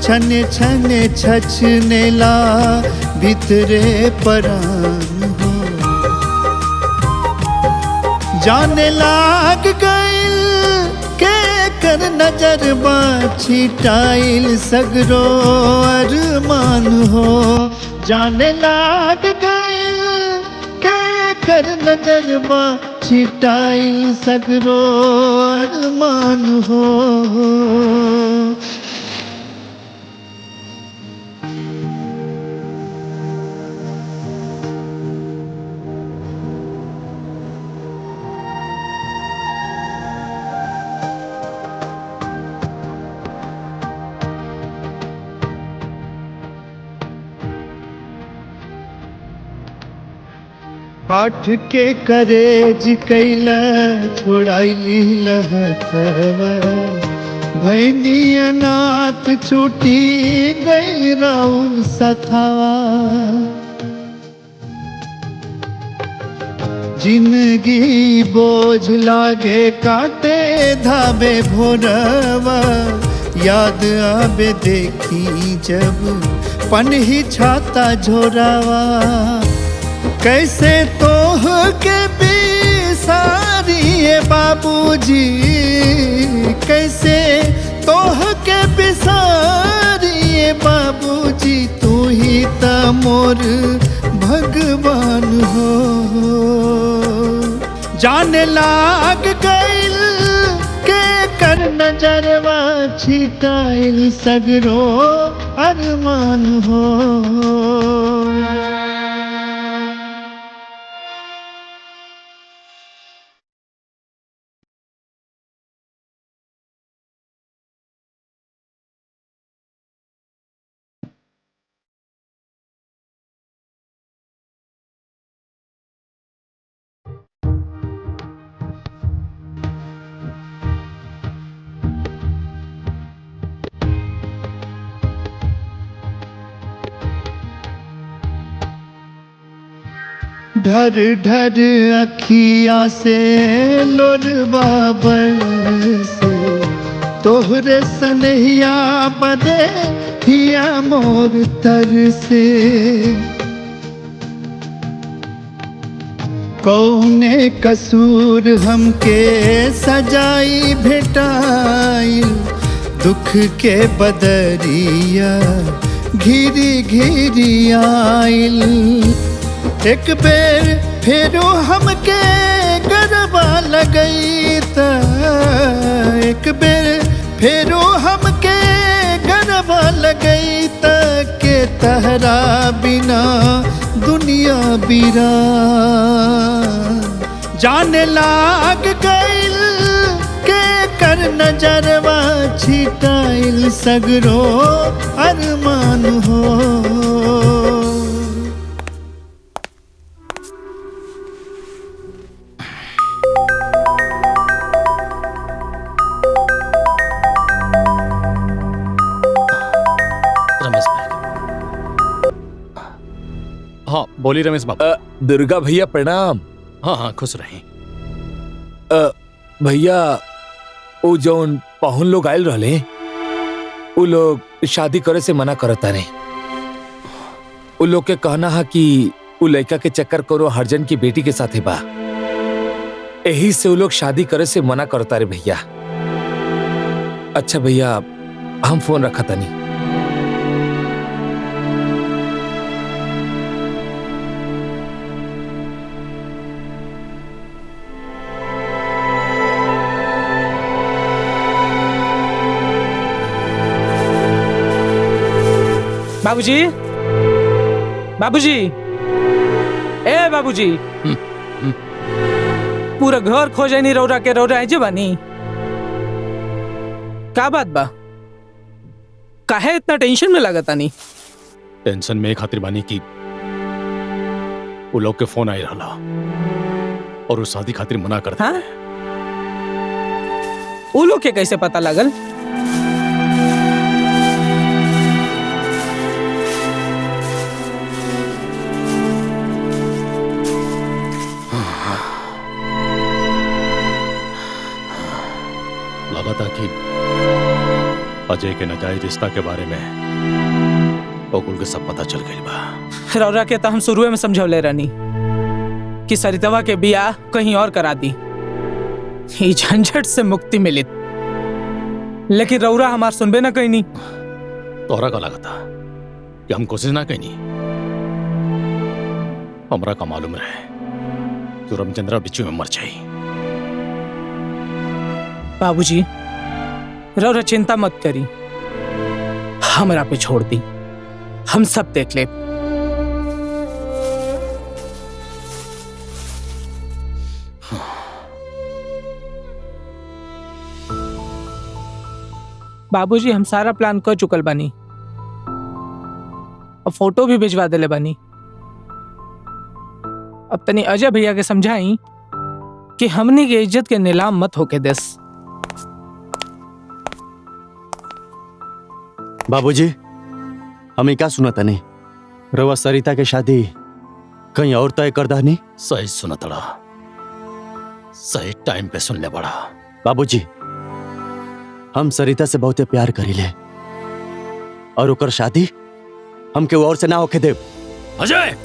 छने छने छछनेला भितरे परान हो, जाने लाग गइल के कर नजर बा छिटाइल सगरो अरमान हो, जाने लाग गइल के कर नजर बा छिटाइल सगरो अरमान हो। पाठ के करेज कैला छोड़ाइली लहतवा, भैनी अनाथ छूटी गई राउर सथावा, जिंदगी बोझ लागे काटे धाबे भोरवा, याद आबे देखी जब पनही छाता झोरावा, कैसे तोह के बिसारिए बाबूजी, कैसे तोह के बिसारिए बाबूजी, तू ही त मोर भगवान हो, जाने लाग गइल के कर नजरवा छिटाइल सगरो अरमान हो। ढर ढर अखिया से लोरवा बरसे, तोहरे सनहिया बदे हिया मोर तरसे, कौने कसूर हमके सजाई भेटाइल, दुख के बदरिया घिरी घिरी आइल, एक बेर फेरो हमके गरबा लगई त, एक बेर फेरो हमके गरबा लगई त, के तहरा बिना दुनिया बिरा, जाने लाग गइल के कर नजरवा छिटाइल सगरो अरमान हो। हाँ बोली रमेश बाबू। दुर्गा भैया प्रणाम। हाँ हाँ खुश रहे। भैया वो जौन पाहुन लोग आयल रहले उ लोग शादी करे से मना करता रहे। उ लोग के कहना है कि उ लड़का के चक्कर करो हरजन की बेटी के साथ बा, यही से उ लोग शादी करे से मना करता रे भैया। अच्छा भैया, हम फोन रखा था नहीं। बाबूजी, बाबूजी, ए बाबूजी, पूरा घर खोजे नहीं रौरा के रौरा जे बानी। का बात बा? काहे इतना टेंशन में लगता नहीं? टेंशन में खातिर बानी की वो लोग के फोन आई रहा और वो शादी खातिर मना करता। हाँ? वो लोग के कैसे पता लगल? लगा था कि अजय के नाजायज रिश्ता के बारे में ओकुल के सब पता चल गई बा। रौरा के तो हम शुरू में समझौले रहनी कि सरितवा के बियाह कहीं और करा दी, ये झंझट से मुक्ति मिली, लेकिन रौरा हमार सुनबे ना कहीं नहीं। तोहरा का लगा था कि हम कोशिश ना कहीं, हमरा का मालूम रहे तो रामचंद्रा बिच्छू में मर जाई। बाबूजी, रौरा चिंता मत करी, हमरा पे छोड़ दी, हम सब देख ले। बाबूजी, हम सारा प्लान कर चुकल बानी और फोटो भी भिजवा देले बानी। अब तनी अजय भैया के समझाई कि हमनी के इज्जत के नीलाम मत होके देस। बाबूजी, हमें क्या सुना था नहीं? रवा सरिता के शादी कहीं और तय कर दा नहीं? सही सुना तड़ा, सही टाइम पे सुन ले बड़ा। बाबूजी, हम सरिता से बहुत प्यार करी ले और ओकर शादी हम के और से ना होके देव। अजय,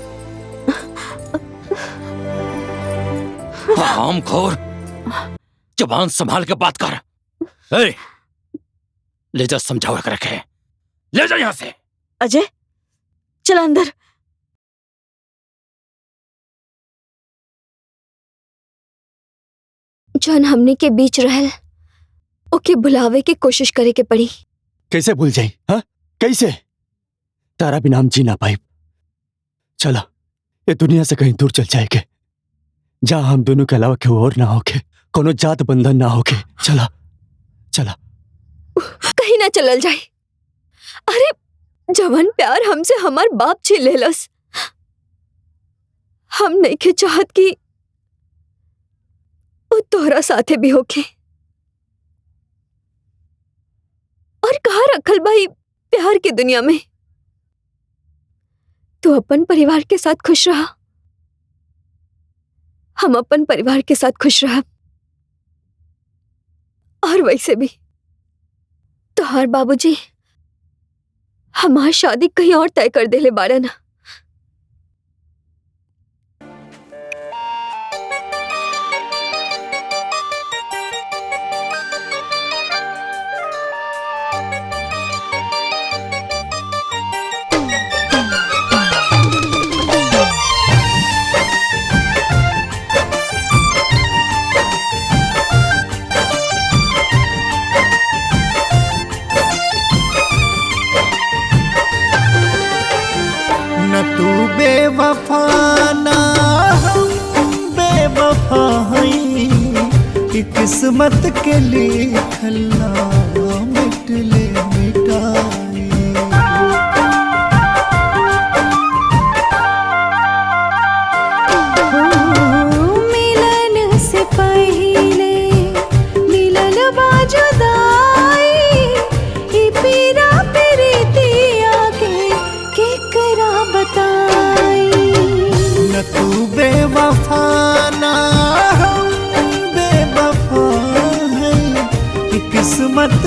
हरामखोर, जुबान संभाल के बात कर। ए, ले जा समझावा कर रखे, ले जा यहां से। अजय, चल अंदर। जौन हमने के बीच रहल ओके बुलावे की कोशिश करे के पड़ी। कैसे भूल जाई? हाँ, कैसे? तारा बिना हम जी ना पाई। चला, ये दुनिया से कहीं दूर चल जाएंगे, जहां हम दोनों के अलावा कोई और ना होके, कोनो जात बंधन ना होके। चला चला। कहीं ना चलल जाए। अरे जवन प्यार हमसे हमार बाप छीन लेलस, हम नहीं के चाहत कि वो तोहरा साथे भी होके। और कहाँ रखल भाई प्यार की दुनिया में? तू अपन परिवार के साथ खुश रहा, हम अपन परिवार के साथ खुश रहा। और वैसे भी तोहार बाबूजी हमार शादी कहीं और तय कर देले बाड़ा ना। न तू बेवफा ना हम बेवफा हई, कि किस्मत के लिखल ना मिट ले मिटाई। मिलन से पहले मिलन बाजुदाई, ई पीरा प्रीतिया के केकरा बताई। न तू बेवफा ना हम बेवफा हई, कि किस्मत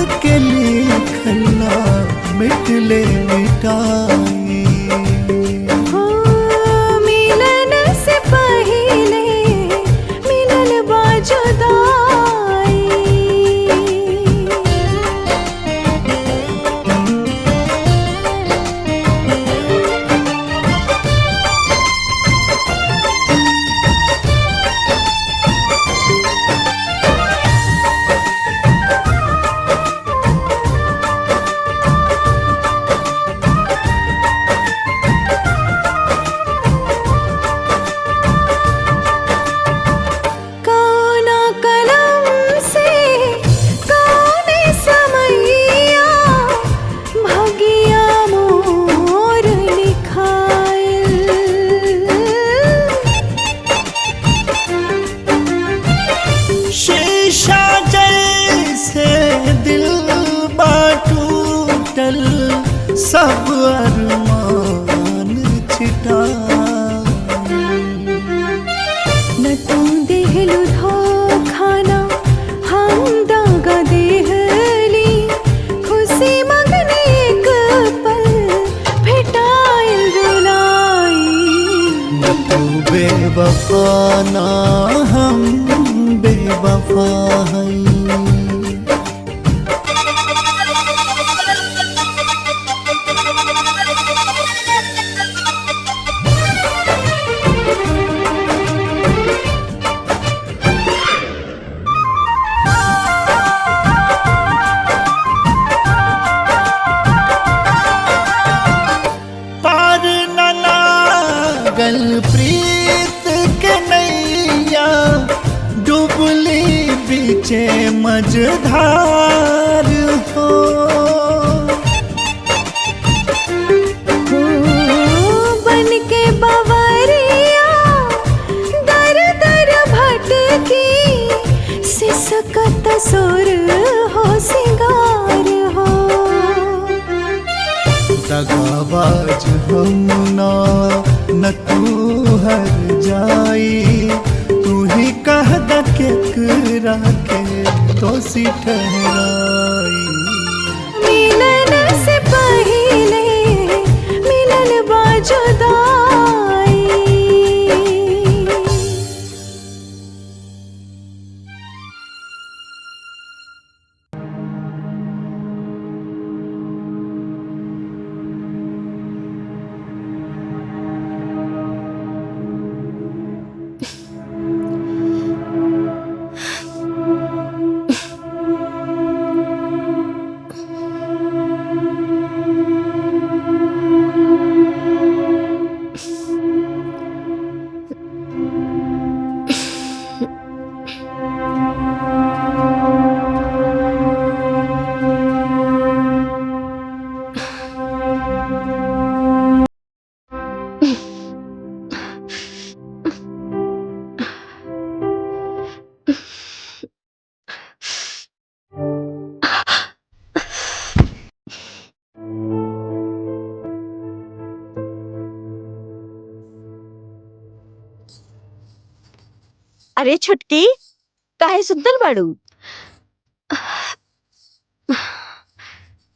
बेवफा ना हम बेवफा हैं। पार न लागल प्रीत के नैया, डुबली बीचे मझधार हो। बन के बवरिया दर दर भटकी, सिसकत सुर हो सिंगार हो। दगाबाज हम ना न तू हर जाई, तू ही कह द केकरा के दोषी ठहराई। मिलन से पहले मिलन बा जुदाई। अरे छुटकी, काहे सुतल बाड़ू?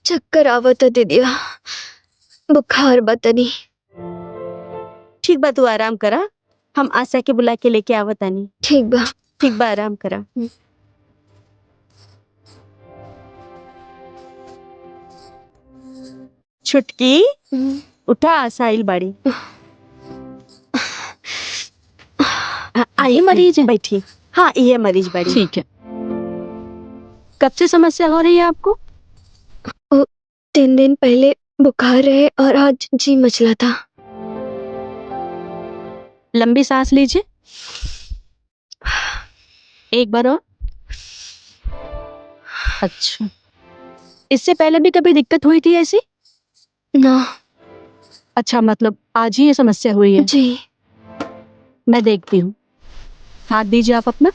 चक्कर आवत दीदिया, बुखार बतनी। ठीक बा, तू आराम करा, हम आशा के बुला के लेके आवतानी। ठीक बा। ठीक बा, आराम करा। छुटकी, उठा, आशा आइल बाड़ी। आई मरीज है? बैठी। हाँ, ये मरीज बाड़ी। ठीक है। कब से समस्या हो रही है आपको? 3 दिन पहले बुखार है और आज जी मचला था। लंबी सांस लीजिए, एक बार और। अच्छा, इससे पहले भी कभी दिक्कत हुई थी ऐसी? ना। अच्छा, मतलब आज ही ये समस्या हुई है? जी। मैं देखती हूँ, हाथ दीजिए आप अपना।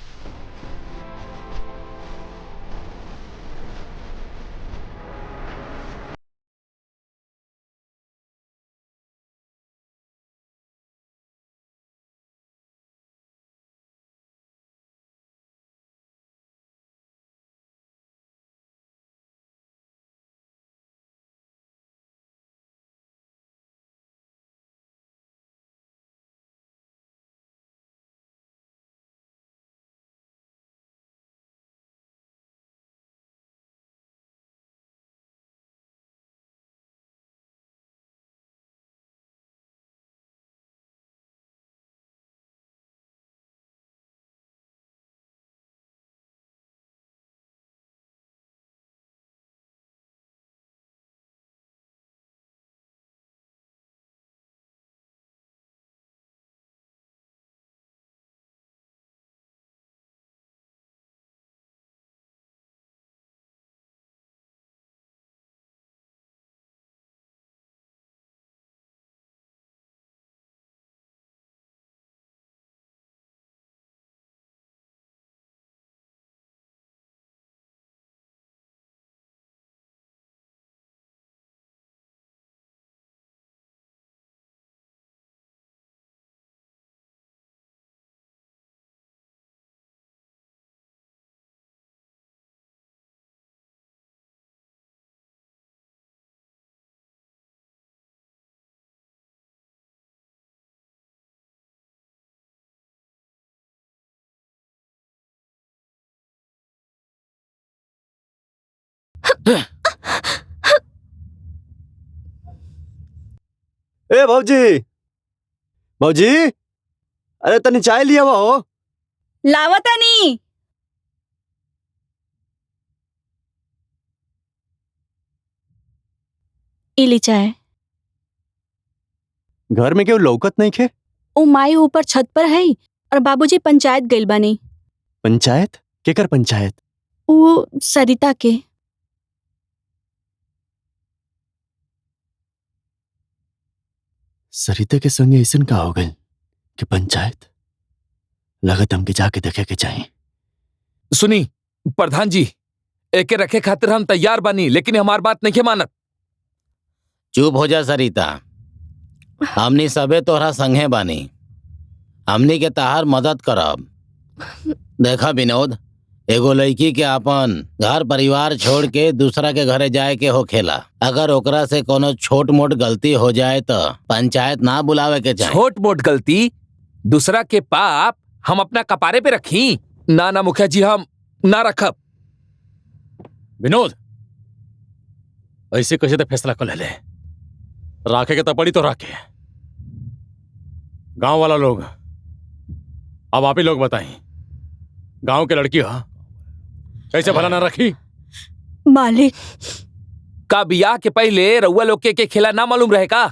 ए भौजी, भौजी, अरे तनी चाय लिया हो। लावतानी। इली चाय। घर में क्यों लौकत नहीं खे? ओ माई ऊपर छत पर है और बाबूजी पंचायत गइल बानी। पंचायत? केकर पंचायत? वो सरिता के। सरिता के संगे ऐसन का हो गइल कि पंचायत? लगत हमके जाके देखे के चाहिए। सुनी प्रधान जी, एके रखे खातिर हम तैयार बानी, लेकिन हमार बात नहीं मानत। चुप हो जा सरिता, हमनी सबे तोहरा संगे बानी, हमनी के तहार मदद करब। देखा विनोद, एगो लड़की के अपन घर परिवार छोड़ के दूसरा के घरे जाए के होखेला। अगर ओकरा से कोनो छोट मोट गलती हो जाए तो पंचायत ना बुलावे के चाहिए। छोट मोट गलती? दूसरा के पाप हम अपना कपारे पे रखी? ना ना मुखिया जी, हम ना रखब। विनोद, ऐसे कैसे तो फैसला कर ले, राखे के तो पड़ी तो राखे। गांव वाला लोग, अब आप ही लोग बताएं, गांव के लड़की हो कैसे भला ना रखी? मालिक, का बियाह के पहले रउआ लोग के खेला ना मालूम रहे का?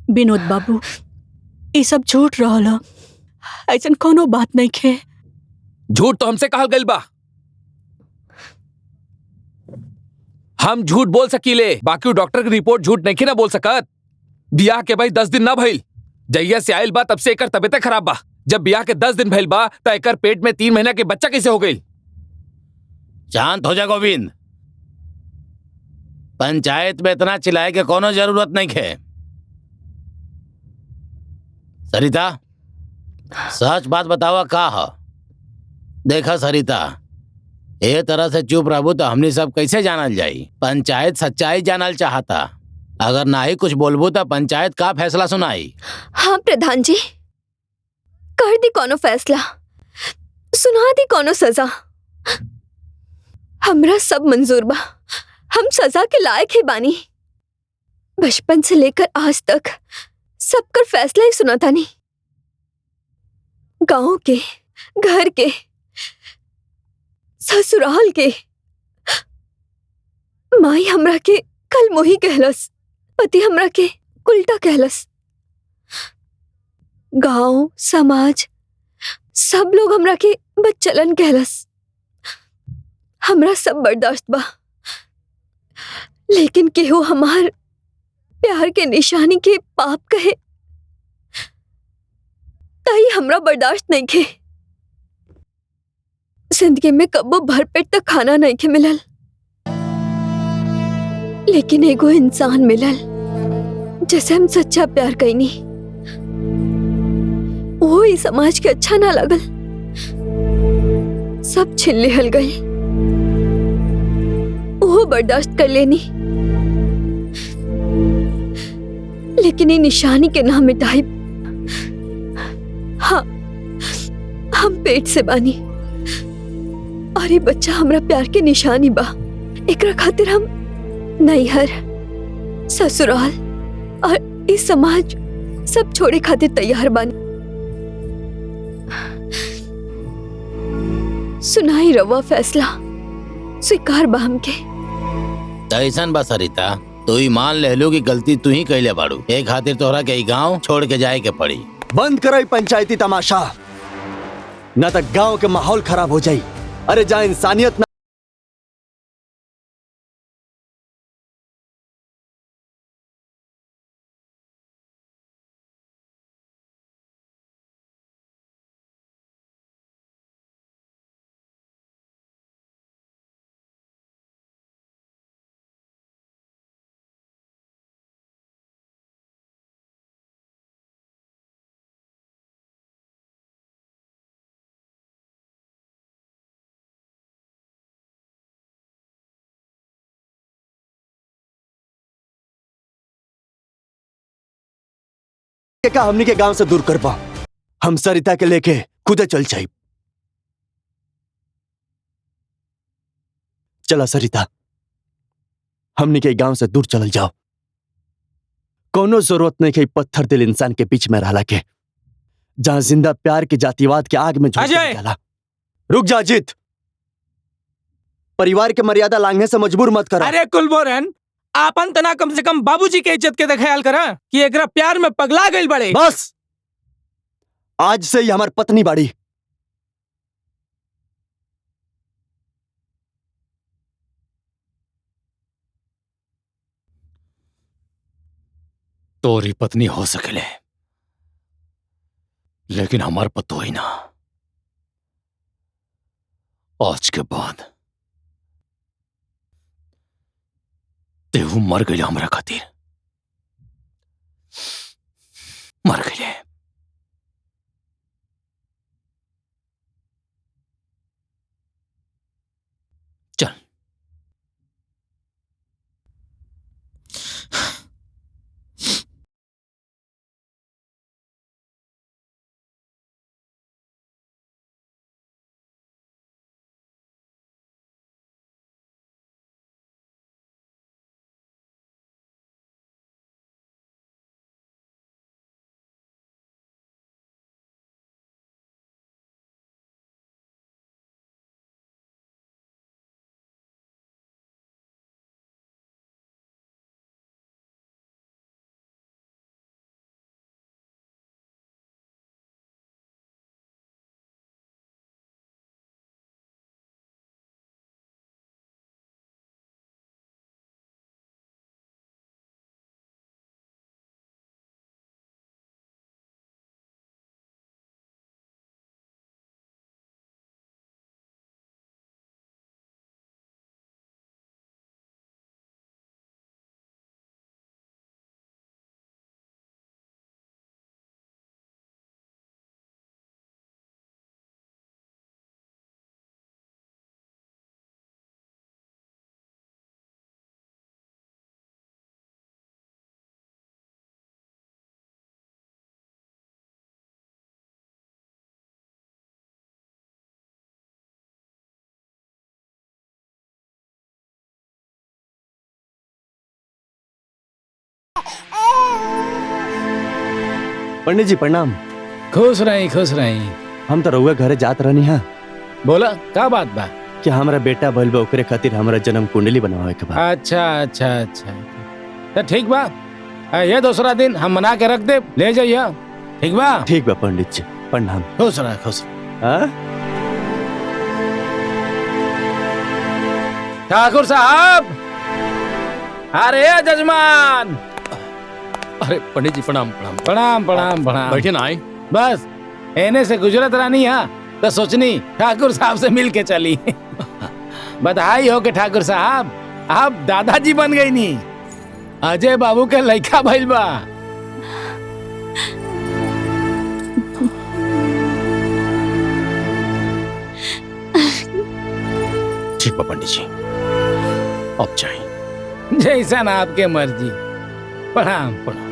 विनोद बाबू, ये सब झूठ रहल, ऐसन कोनो बात नहीं खे। झूठ तो हमसे कहल गइल बा। हम झूठ बोल सकीले, बाकी डॉक्टर की रिपोर्ट झूठ नहीं ना बोल सकत। बियाह के भाई 10 दिन ना भइल, जहिया से आयल बा तब से एकर तबीयत खराब बा। जब बियाह के 10 दिन भइल बा तो एकर पेट में 3 महीना के बच्चा कैसे हो गई? शांत हो जा गोविंद, पंचायत में इतना चिल्लाए के कोनो जरूरत नहीं है। सरिता, सच बात बतावा का हो? देखा सरिता, ए तरह से चुप रहबू तो हमनी सब कैसे जानल जाई? पंचायत सच्चाई जानल चाहता, अगर ना ही कुछ बोलबू तो पंचायत का फैसला सुनाई? हाँ प्रधान जी, कर दी कोनो फैसला, सुना दी कोनो सजा। हमरा सब मंजूर बा, हम सजा के लायक ही बानी। बचपन से लेकर आज तक सबकर फैसला ही सुना था नहीं। गांव के, घर के, ससुराल के। माई हमरा के कल मोही कहलस, पति हमरा के उल्टा कहलस। गांव समाज सब लोग हमरा के बच्चलन कहलस। हमरा सब बर्दाश्त बा, लेकिन केहू हमार प्यार के निशानी के पाप कहे ताई हमरा बर्दाश्त नहीं के। जिंदगी में कब्बो भरपेट तक खाना नहीं के मिलल, लेकिन एगो इंसान मिलल जैसे हम सच्चा प्यार कईनी। वो ही समाज के अच्छा ना लगल, सब छिन लिहल गई। वो बर्दाश्त कर लेनी, लेकिन ये निशानी के नाम मिटाई। हाँ, हम पेट से बानी और ये बच्चा हमरा प्यार के निशानी बा। एकरा खातिर हम नैहर, ससुराल और इस समाज सब छोड़े खातिर तैयार बानी। सुनाई रवा फैसला, स्वीकार बा हमके। ऐसन बा सरिता, तू ही मान ले लो कि गलती तू ही कैले बाड़ू। एक खातिर तोहरा के गांव छोड़ के जाए के पड़ी। बंद करो ये पंचायती तमाशा, न तो गांव के माहौल खराब हो जाई। अरे जा इंसानियत ना का हमनी के गांव से दूर कर पाओ। हम सरिता के लेके खुदे चल जाए। चला सरिता, हमने के गांव से दूर चल जाओ। कोनो जरूरत नहीं कि पत्थर दिल इंसान के बीच में रहला के, जहां जिंदा प्यार के जातिवाद के आग में झोंक अजय! डाला। रुक जा अजीत, परिवार के मर्यादा लांघने से मजबूर मत करो। अरे कुलबोरन, आपन तना कम से कम बाबूजी के इज्जत के ख्याल करा कि एकरा प्यार में पगला गई बड़े। बस, आज से ही हमार पत्नी बाड़ी। तोरी पत्नी हो सकेले, लेकिन हमार पतो ही ना। आज के बाद तेहू मर गए हमरा खातिर, मर गए। चल। पंडित जी प्रणाम। खुश रही खुश रही। हम तो रउआ घरे जात रहनी है। बोला का बात बा? कि हमारा बेटा भइल बा, ओकरे खातिर हमारा जन्म कुंडली बनवावे के बा। अच्छा अच्छा अच्छा, तो ठीक बा। ये दूसरा दिन हम मना के रख दे, ले जाइए। ठीक बा? ठीक बा पंडित जी, प्रणाम। खुश रह खुश। ठाकुर साहब, अरे जजमान। अरे पंडित जी प्रणाम प्रणाम। प्रणाम प्रणाम प्रणाम। बैठे ना आई। बस एने से गुजरत रानी है तो सोचनी ठाकुर साहब से मिल के चली। बधाई हो के ठाकुर साहब, आप दादाजी बन गई नी। अजय बाबू के लड़का भइल बा। ठीक बा पंडित जी, अब जाए। जैसा ना आपके मर्जी। प्रणाम प्रणाम।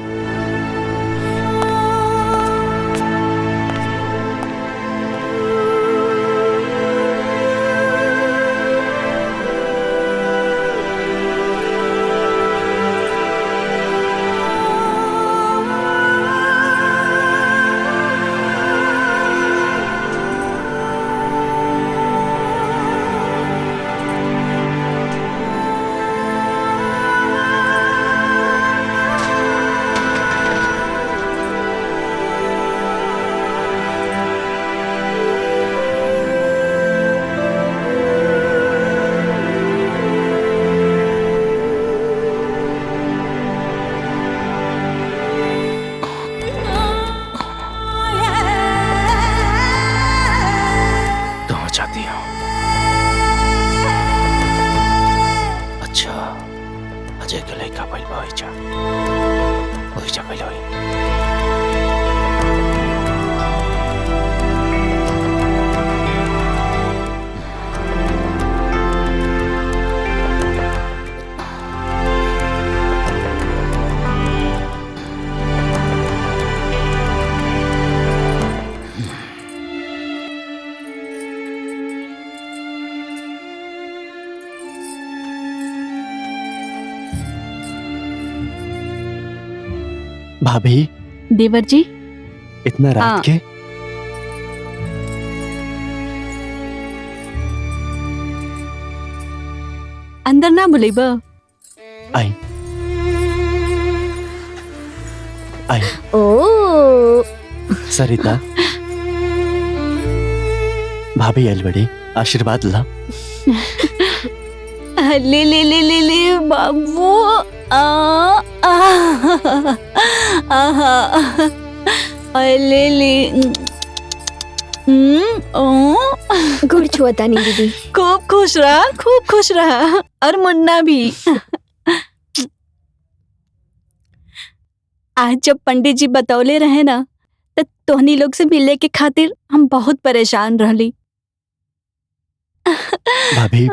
भाभी देवर जी। इतना रात हाँ। के अंदर ना बुलेब। आई आई ओ सरिता भाभी आइल बड़ी, आशीर्वाद ला। ले ले ले ले ले बाबू। ले ले। गुड़ छुआता नहीं दीदी। खूब खुश रहा और मुन्ना भी। आज जब पंडित जी बतौले रहे ना तो तोहनी लोग से मिलने के खातिर हम बहुत परेशान रहली। भाभी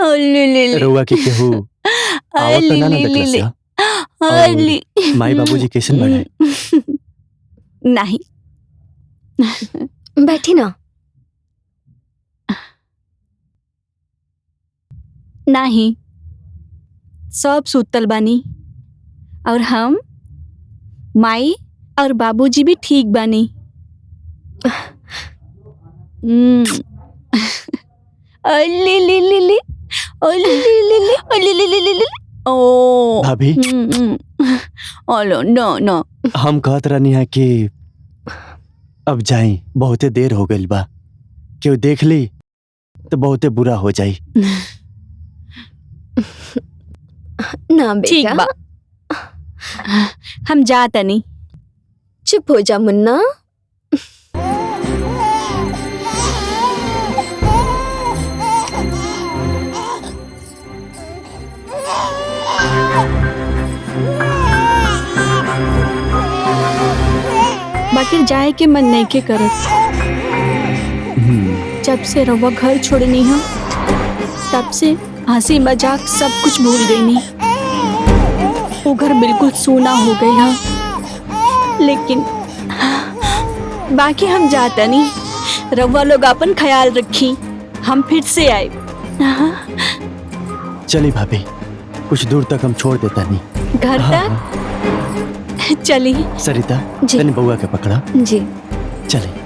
रउआ के केहू आवत तो ना ना देखलस और माई बाबूजी कैसन बड़े? नहीं। बैठी ना। नहीं, सब सुतल बानी और हम माई और बाबूजी भी ठीक बानी। ओ भाभी ओलो नो नो। हम कहत रहनी है कि अब जाई, बहुते देर हो गई बा, क्यों देख ली तो बहुते बुरा हो जाई। ना बेटा। ठीक बा, हम जाता नहीं। चुप हो जा मुन्ना। बाकी जाए के मन नहीं के करत। जब से रवा घर छोड़नी हो तब से हंसी मजाक सब कुछ भूल गई नहीं। वो घर बिल्कुल सूना हो गई है। लेकिन बाकी हम जाता नहीं। रवा लोग अपन ख्याल रखी, हम फिर से आए। चली भाभी, कुछ दूर तक हम छोड़ देता नहीं। घर तक चली। सरिता जी। तनी बउआ के पकड़ा। जी चले।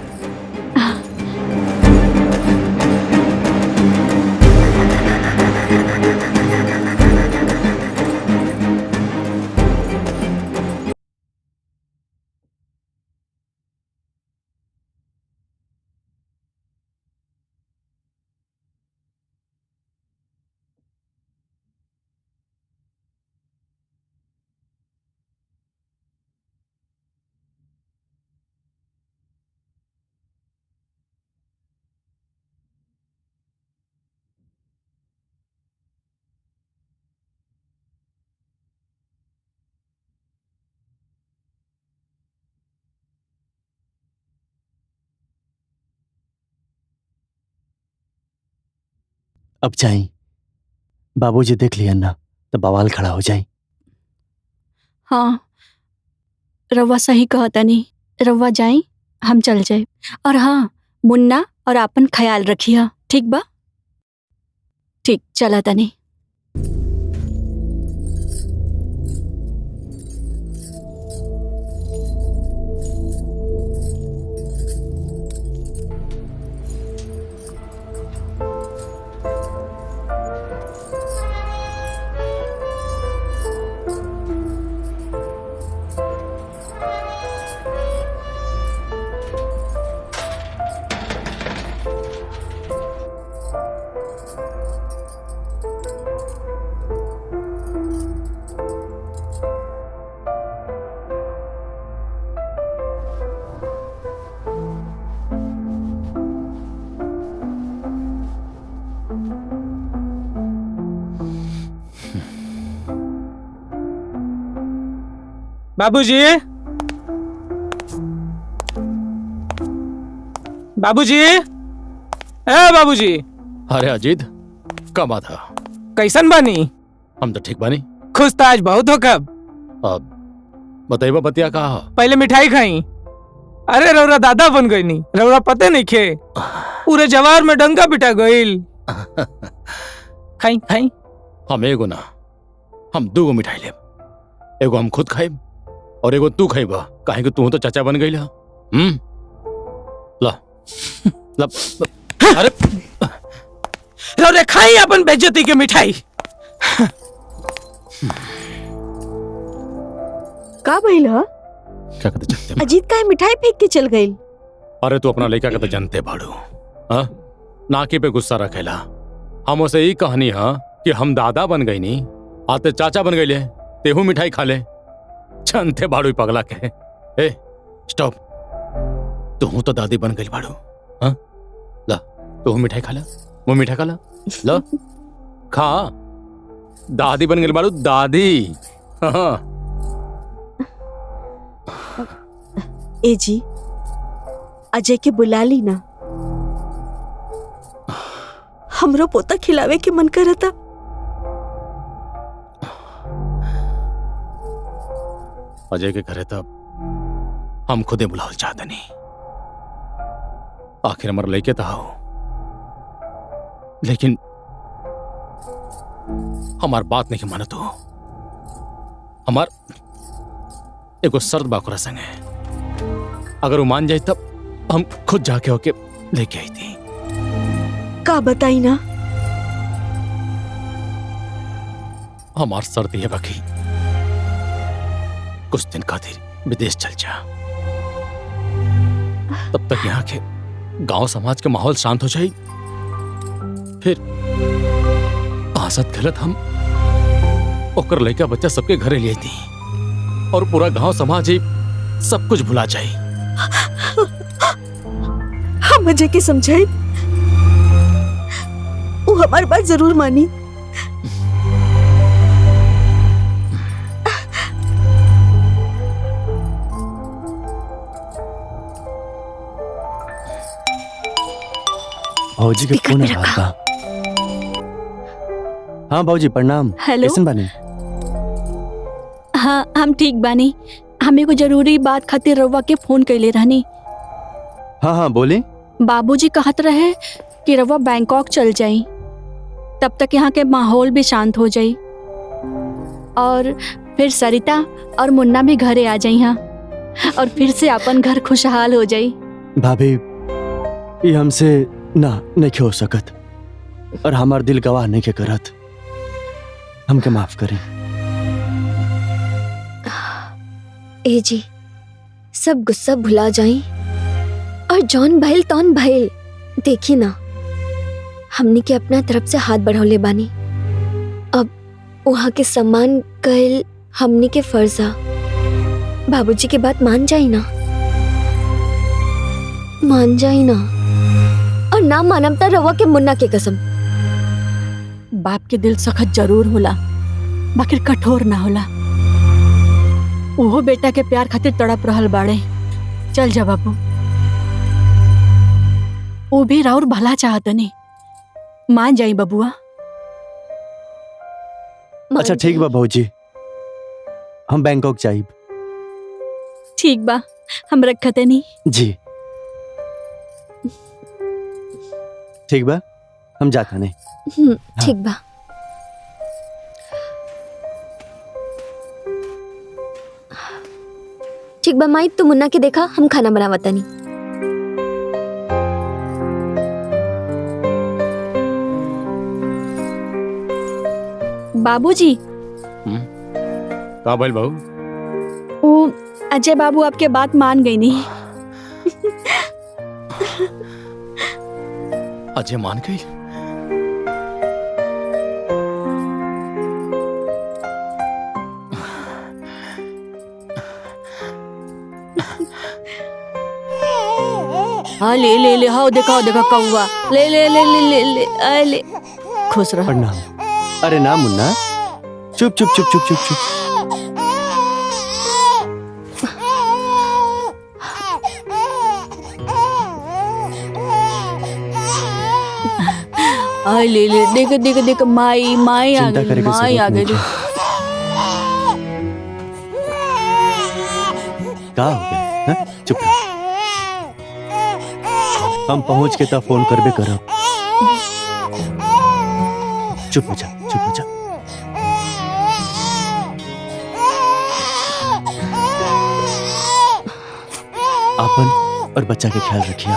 अब जाई, बाबूजी देख लिया ना तो बवाल खड़ा हो जाए। हाँ, रवा सही कहता नहीं। रवा जाए, हम चल जाए। और हाँ, मुन्ना और अपन ख्याल रखिए, ठीक बा? ठीक, चला तनी। बाबूजी, बाबूजी, ए बाबूजी। अरे अजीत, कब आ था? कैसन बानी? हम तो ठीक बानी। खुश तो आज बहुत हो कब? अब बताइबा बतिया कहा हो? पहले मिठाई खाई। अरे रौरा दादा बन गई नी, रौरा पते नहीं खे। पूरे जवार में डंका पिटा गईल। खाई खाई। हम एगो ना, हम दूगो मिठाई लेब। एगो हम खुद खाइब और एगो तू खइबा, काहे कि तू तो चाचा बन गई ला। ला ला अरे रे खाई अपन बेइज्जती के मिठाई। का भइल ह? क्या कहते जानते अजीत काहे मिठाई फेंक के चल गई? अरे तू अपना लड़का कहते जानते बाड़ू, हाँ नाकी पे गुस्सा रखेला। हम उसे यही कहानी है कि हम दादा बन गई नी, आते चाचा बन गई ले, तेहू मिठाई खा ले। जानते बाड़ू पगला के। ए स्टॉप, तू तो दादी बन गई बाड़ू। हाँ ला तू मिठाई खा ला, वो मिठाई खा ला, ला खा। दादी बन गई बाड़ू, दादी। हाँ ए जी, अजय के बुला ली ना, हमरो पोता खिलावे के मन करता। अजय के घरे तब हम खुदे बुलावल चाहते नहीं। आखिर हमारे लेके तो आओ, लेकिन हमार बात नहीं मानो तो हमार एगो शर्त बाकुरा संग है। अगर वो मान जाए तब हम खुद जाके होके लेके आई थी। का बताई ना? हमार शर्त ये बाकी कुछ दिन खातिर विदेश चल जा, तब तक यहाँ के गांव समाज के माहौल शांत हो जाए, फिर हंसत खेलत हम ओकर लड़का बच्चा सबके घरे ले दी और पूरा गांव समाज ही सब कुछ भुला जाए। हम अजय के समझाई, वो हमारी बात जरूर मानी। भाजी के फोन आ रहा। हाँ भाजी प्रणाम। हेलो। कैसन बानी? हाँ हम ठीक बानी। हमें को जरूरी बात खातिर रउआ के फोन कैले रहनी। हाँ हाँ बोले। बाबूजी कहत रहे कि रउआ बैंकॉक चल जाई, तब तक यहाँ के माहौल भी शांत हो जाई और फिर सरिता और मुन्ना भी घरे आ जाई हाँ, और फिर से अपन घर खुशहाल हो जाई। भाभी ये हमसे ना नहीं हो सकत और हमार दिल गवाह नहीं के करत, हमके माफ करें। ए जी, सब गुस्सा भुला जाई और जौन भइल तौन भइल। देखी ना, हमने के अपना तरफ से हाथ बढ़ौले बानी, अब वहाँ के सम्मान कइल हमने के फर्जा। बाबूजी के बात मान जाई ना, मान जाई ना, और ना मानम त रवा के मुन्ना के कसम। बाप के दिल सख्त जरूर होला, बाकी कठोर ना होला। ओहो बेटा के प्यार खातिर तड़प रहल बाड़े। चल जा बाबू, वो भी राउर भला चाहतनी, मान जाई बबुआ। अच्छा ठीक बा भाजी, हम बैंकॉक जाइब। ठीक बा, हम रखते नहीं जी। ठीक बा, हम जाता नहीं। ठीक बा। ठीक बा माई, तू मुन्ना के देखा, हम खाना बनावता नहीं। बाबूजी। का बोल बहू? वो अजय बाबू आपके बात मान गई नहीं। अजय मान गई? हाँ ले ले ले, हाँ देखा देखा कौवा, ले ले ले ले ले ले, आ, ले। खुश रहो। प्रणाम। अरे ना मुन्ना, चुप चुप चुप चुप चुप चुप। आ ले ले, देख देख देख, माई माई आ गई, माई आ गई। का हो गया? हाँ? चुप रहो। हम पहुंच के तब फोन करबे करब। चुप हो जा, चुप हो जा। आपन और बच्चा के ख्याल रखिए।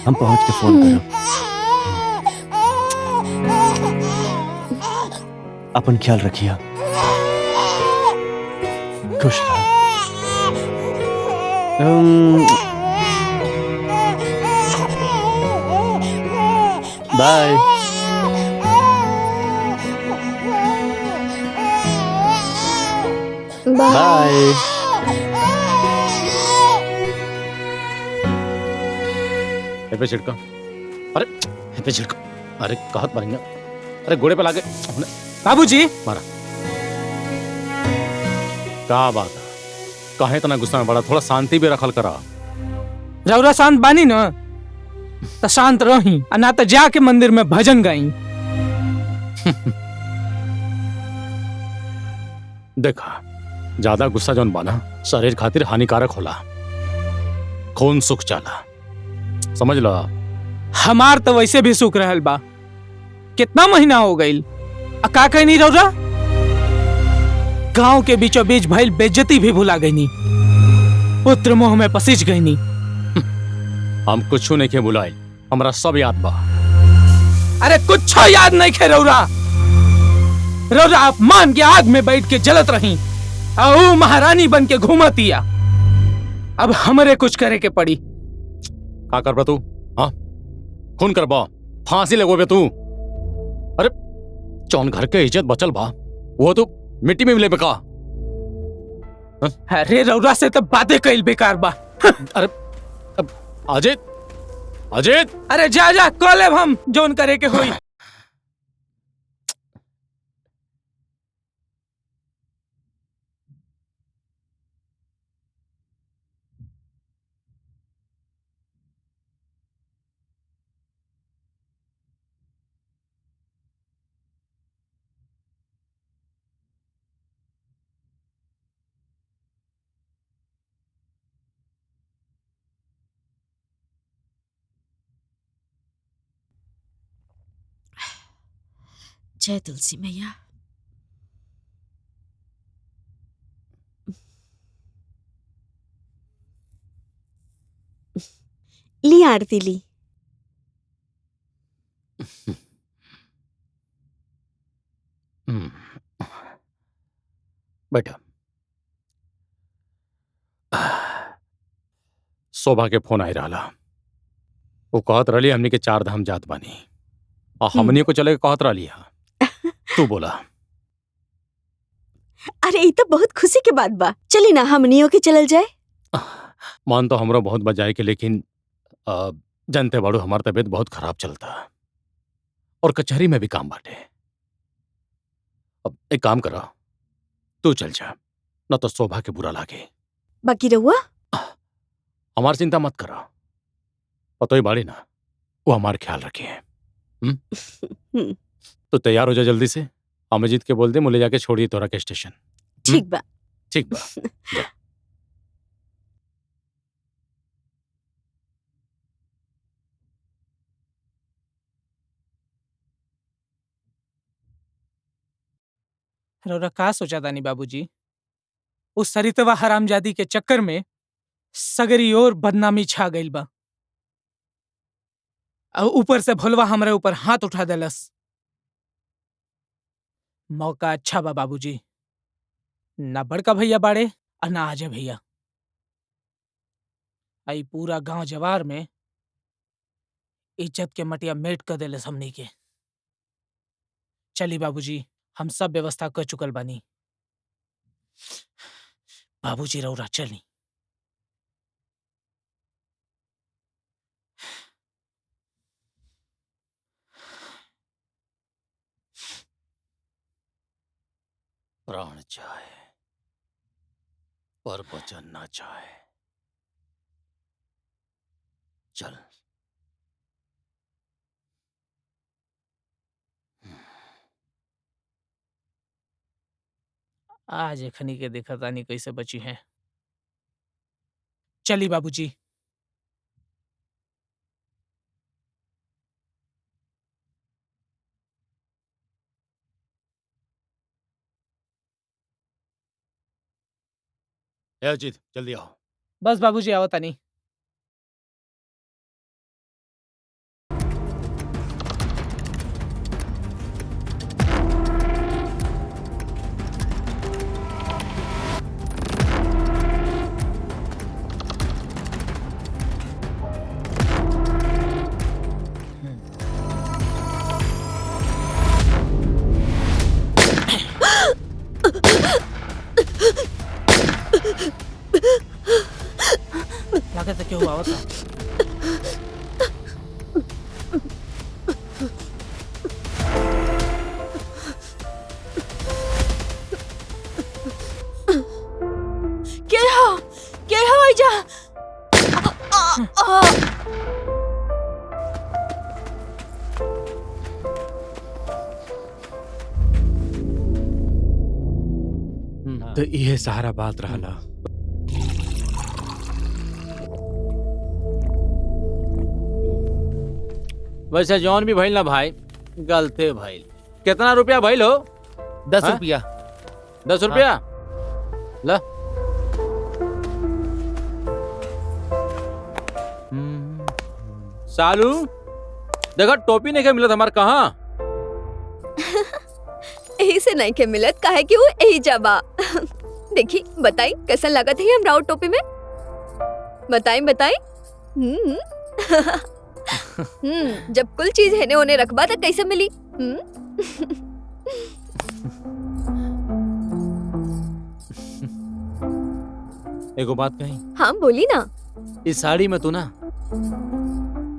हम पहुंच के फोन करो। अपन ख्याल रखिए। खुश रहो। बाय। बाय। पे छिड़का। अरे पे छिड़का। अरे कहत मारेंगे। अरे घोड़े पे लागे बाबूजी मारा। क्या बात है, काहे इतना गुस्सा में बड़ा? थोड़ा शांति भी रखल करा। रौरा शांत बानी न तो शांत रही, ना तो जाके मंदिर में भजन गाई। देखा, ज्यादा गुस्सा जौन बाना शरीर खातिर हानिकारक होला। खून सुख जाला, समझ लो। हमार तो वैसे भी सुख रहल बा। कितना महीना हो गईल, का कहीं नहीं रौरा? गांव के बीचों बीच भइल बेइज्जती भी भुला गई नी, पुत्र मोह में पसीज गई नी। हम कुछ नहीं के बुलाए, हमरा सब याद बा। अरे कुछ याद नहीं खे रौरा। रौरा अपमान के आग में बैठ के जलत रही और महारानी बन के घूमतिया। अब हमरे कुछ करे के पड़ी। का करबा तू? हाँ, खून करबा, फांसी लगोबे तू? अरे चौन घर के इज्जत बचल बा, वो तो मिट्टी में मिले बेका। अरे रौरा से तो बातें कईल बेकार बा। अरे अजित, अजित! अरे जा जा कॉलेब हम जोन करे के होई। जय तुलसी मैया। ली आरती ली। बेटा, शोभा के फोन आई रहा। वो कहत रही हमनी के 4 धाम जात बानी और हमनी को चले कहत रही। तू बोला। अरे ये तो बहुत खुशी के बात बा। चली ना हमनियों के चलल जाए। मान तो हमरो बहुत बजाए के, लेकिन जानते बाड़ू हमार तबीयत बहुत खराब चलता और कचहरी में भी काम बाटे। अब एक काम करा, तू चल जा, न तो शोभा के बुरा लागे। बाकी रहुआ हमार चिंता मत करा, पतो ही बाड़ी ना, वो हमार ख्याल रखे। तो तैयार हो जा जल्दी से। अमरजीत के बोल दे मुझे जाके छोड़िए तोरा के स्टेशन। ठीक बा। ठीक बा। जा। रौरा का सोचा तानी बाबूजी? उस सरितवा हरामजादी के चक्कर में सगरी और बदनामी छा गईल बा और ऊपर से भोलवा हमरे ऊपर हाथ उठा देलस। मौका अच्छा बा बाबूजी, ना बड़का भैया बाड़े और ना आजे भैया। आई पूरा गांव जवार में इज्जत के मटिया मेट कर देले हमनी के। चली बाबूजी, हम सब व्यवस्था कर चुकल बानी। बाबूजी रौरा चली। प्राण चाहे पर वचन ना चाहे। चल। आज एखनी के देखा तानी कैसे बची है। चली बाबूजी। ए अजीत, जल्दी आओ। बस बाबूजी आवत नहीं। लागत है क्यों हुआ होता। क्या हो जा? तो ये सहारा बात रहला। वैसे जौन भी भइल ना भाई, गलते भइल। कितना रुपया भइल हो? 10 रुपया। 10 रुपया ला। सालू देखा टोपी नहीं के मिलत हमार कहाँ। यही से नहीं के मिलत काहे कि वो यही जबा। देखी बताई कैसा लगत है हम राउत टोपी में? बताई बताई। जब कुल चीज हेने होने रखबा तो कैसे मिली? एगो बात कही। हाँ बोली ना। इस साड़ी में तू ना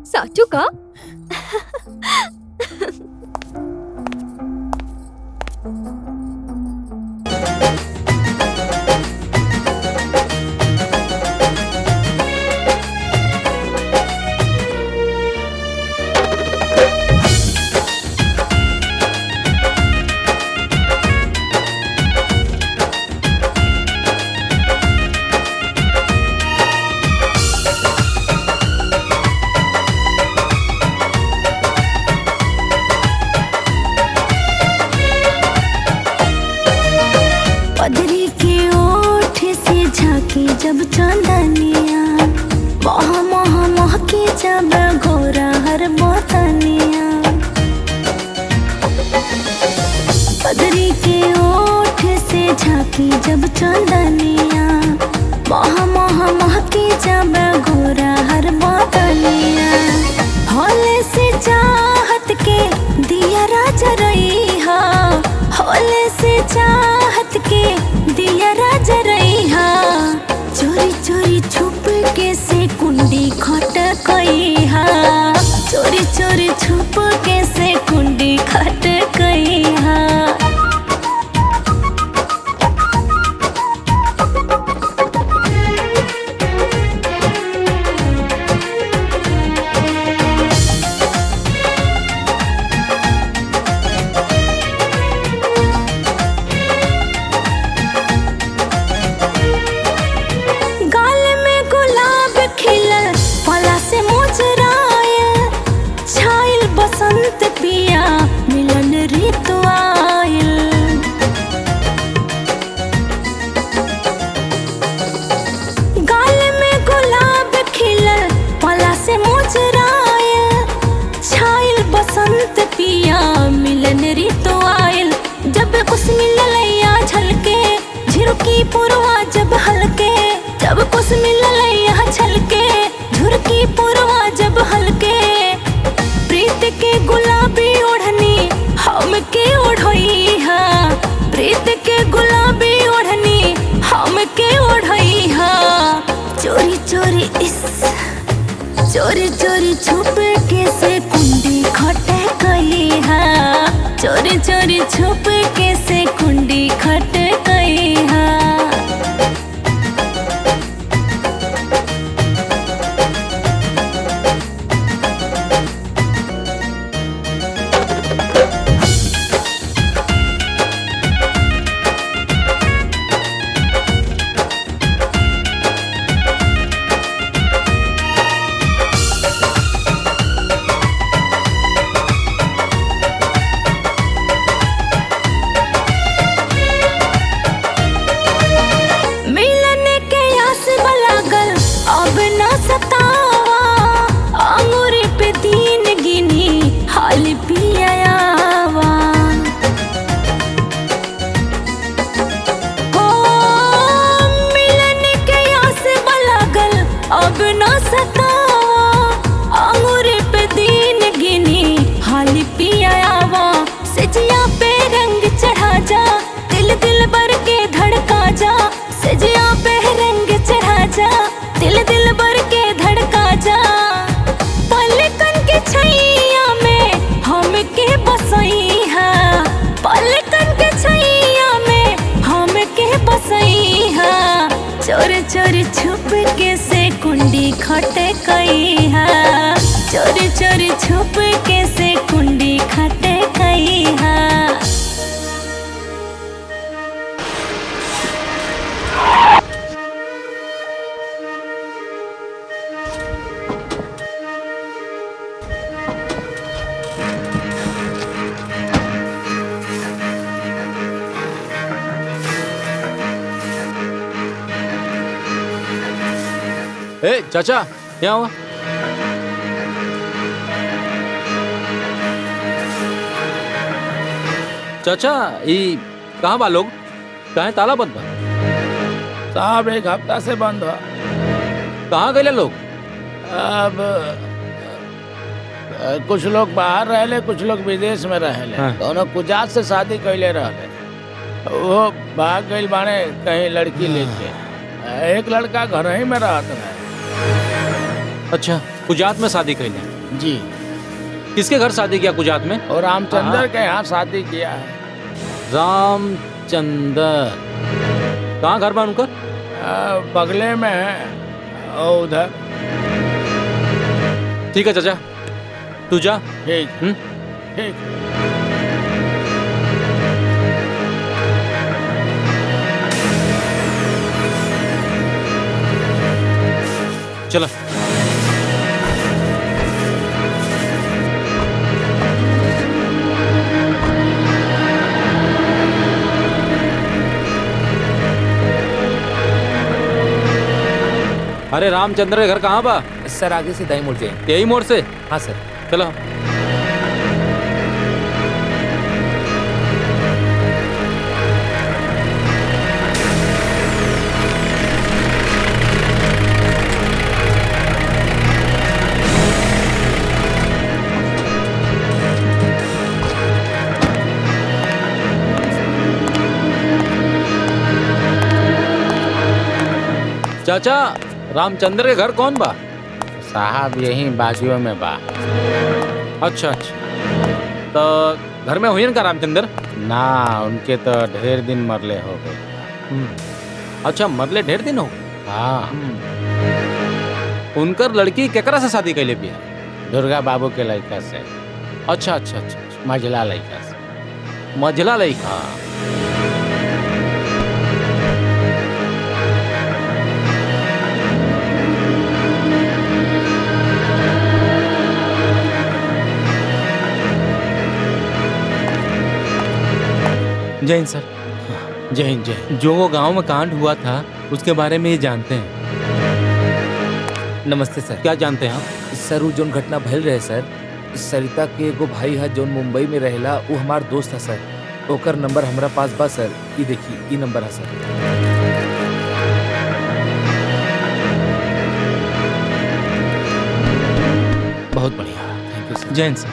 साचू का? पदरी के ओठ से झांकी जब चांदनिया, मोह मोह मोह के जब घोरा हर बोतनिया। पदरी के ओठ से झांकी जब चांदनिया, मोह मोह मोह के जब घोरा हर बोतनिया। हौले से चाहत के दिया राजा रही हा, हौले से चाहत के दिया राजा रही हा। चोरी चोरी छुप के से कुंडी खटकई हा, चोरी चोरी छुप के से कुंडी खटकई हा। गाल में गुलाब खिलल पला से मुजरायल, छाइल बसंत पिया मिलन ऋतु आयल। गाल में गुलाब खिलल पला से मुजरायल, छाइल बसंत पिया मिलन ऋतु आयल। जब कुछ मिललैया झलके झिरकी पुरवा जब हलके, जब कुछ मिललैया झलके झुरकी पुरवा जब हलके। प्रीत के गुलाबी ओढ़नी हमके ओढ़ई हा, प्रीत के गुलाबी ओढ़नी हमके ओढ़ई हा। चोरी चोरी चोरी चोरी छुप के से कुंडी खटकई हा, चोरी चोरी छुप के से कुंडी खटकई हा। अब ना सतावा, अंगूर पे दिन गिनी हाली पिया आवा, सजिया पे रंग चढ़ा जा, दिल दिल भर के धड़का जा, सजिया पे रंग चढ़ा जा, दिल दिल भर के धड़का जा, पलकन के छैया में हम के बसई है, पलकन के छैया में हम के बसई है, चोर चोर छुप के से कुंडी खटे कई है, चोर चोर छुप के से कुंडी खटे कई है। ए चाचा क्या हुआ? चाचा ये कहाँ बा लोग? कहाँ ताला बंद बा? साहब एक हफ्ता से बंद हुआ। कहाँ गए लोग? अब कुछ लोग बाहर रहले, कुछ लोग विदेश में रहले। दोनों कुजात से शादी कैले रहले, वो भाग गइल बाने कहीं लड़की लेके। एक लड़का घर ही में रहता है। अच्छा, कुजात में शादी कैले? जी। किसके घर शादी किया कुजात में? और रामचंद्र के यहाँ शादी किया है। रामचंद्र कहाँ घर बा उनका? बगले में है और उधर। ठीक है चाचा, तू जा। ठीक ठीक। चलो। अरे रामचंद्र के घर कहाँ बा? सर आगे से दाई मोड़ जाए। यही मोड़ से? हाँ सर। चलो। चाचा रामचंद्र के घर कौन बा? साहब यही बाजुओं में बा। अच्छा अच्छा, तो घर में हुई का रामचंद्र? ना, उनके तो ढेर दिन मरले हो गए। अच्छा, मरले ढेर दिन हो गए? हाँ। उनकर लड़की केकरा से शादी कैले बिया? दुर्गा बाबू के लड़का से। अच्छा अच्छा अच्छा, मझला लड़का से। मझला लड़का? जय हिंद सर। जय हिंद। जय। जो वो गांव में कांड हुआ था उसके बारे में ये जानते हैं? नमस्ते सर। क्या जानते हैं आप? सर वो जोन घटना भइल रहे सर, सरिता के एगो भाई है जोन मुंबई में रहेला, वो हमार दोस्त है सर। ओकर नंबर हमरा पास बा सर। ये देखिए, ये नंबर है सर। बहुत बढ़िया, थैंक यू सर। जय हिंद सर।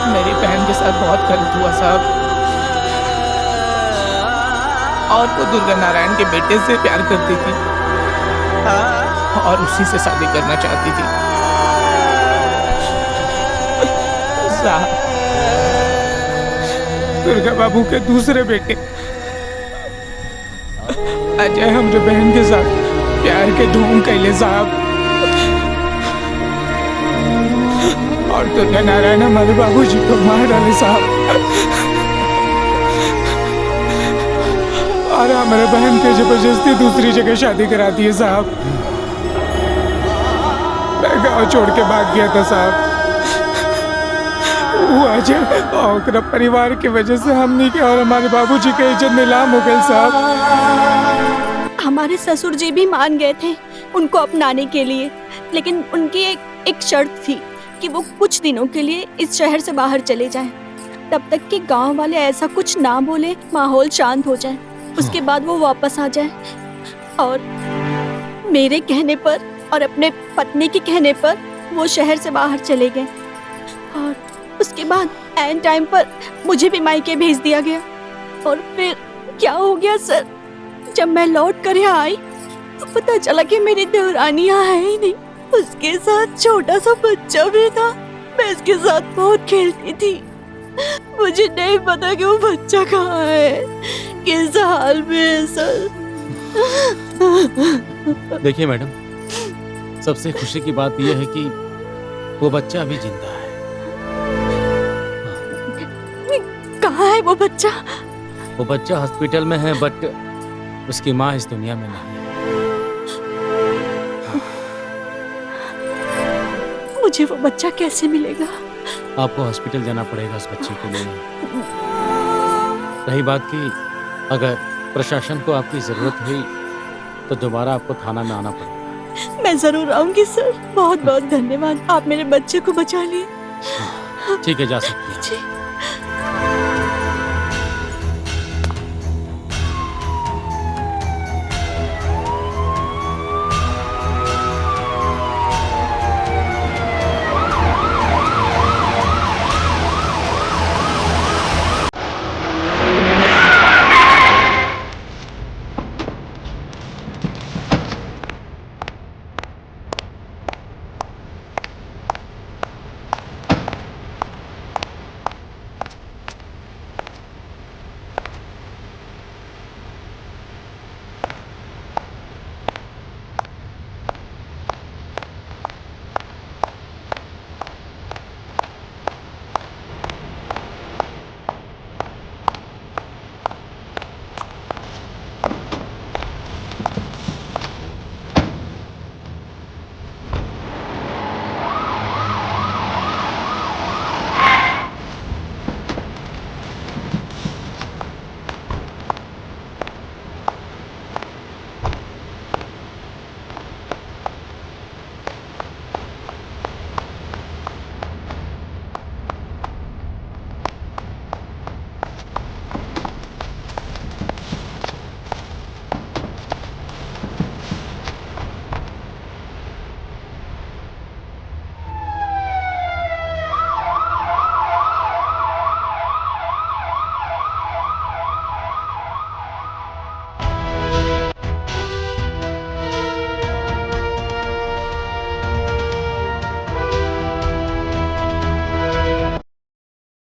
मेरी बहन के साथ बहुत गलत हुआ साहब, और वो दुर्गा नारायण के बेटे से प्यार करती थी और उसी से शादी करना चाहती थी साहब। दुर्गा बाबू के दूसरे बेटे अजय हमरे बहन के साथ प्यार के धूम कैले साहब, और दुर्गा नारायण हमारे बाबूजी को मार डाले साहब, और हमारे बहन के जबरदस्ती दूसरी जगह शादी करा दी है साहब। मैं गांव छोड़ के भाग गया था साहब। वो अजय और परिवार की वजह से हमनी के और हमारे बाबूजी के इज्जत नीलाम हो गई साहब। हमारे ससुर जी भी मान गए थे उनको अपनाने के लिए, लेकिन उनकी एक शर्त थी कि वो कुछ दिनों के लिए इस शहर से बाहर चले जाएं, तब तक कि गांव वाले ऐसा कुछ ना बोले, माहौल शांत हो जाए, उसके बाद वो वापस आ जाए। और मेरे कहने पर और अपने पत्नी के कहने पर वो शहर से बाहर चले गए और उसके बाद एंड टाइम पर मुझे भी मायके भेज दिया गया। और फिर क्या हो गया सर, जब मैं लौट कर यहाँ आई तो पता चला कि मेरी देवरानी यहाँ है ही नहीं, उसके साथ छोटा सा बच्चा भी था। मैं उसके साथ बहुत खेलती थी, मुझे नहीं पता कि वो बच्चा कहाँ है, किस हाल में है सर। देखिए मैडम, सबसे खुशी की बात यह है कि वो बच्चा अभी जिंदा है। कहाँ है वो बच्चा? वो बच्चा हॉस्पिटल में है, बट उसकी माँ इस दुनिया में नहीं है। मुझे वो बच्चा कैसे मिलेगा? आपको हॉस्पिटल जाना पड़ेगा उस बच्चे के लिए। रही बात की अगर प्रशासन को आपकी जरूरत हुई तो दोबारा आपको थाना में आना पड़ेगा। मैं जरूर आऊंगी सर, बहुत बहुत धन्यवाद, आप मेरे बच्चे को बचा लिए। ठीक है, जा सकती हैं।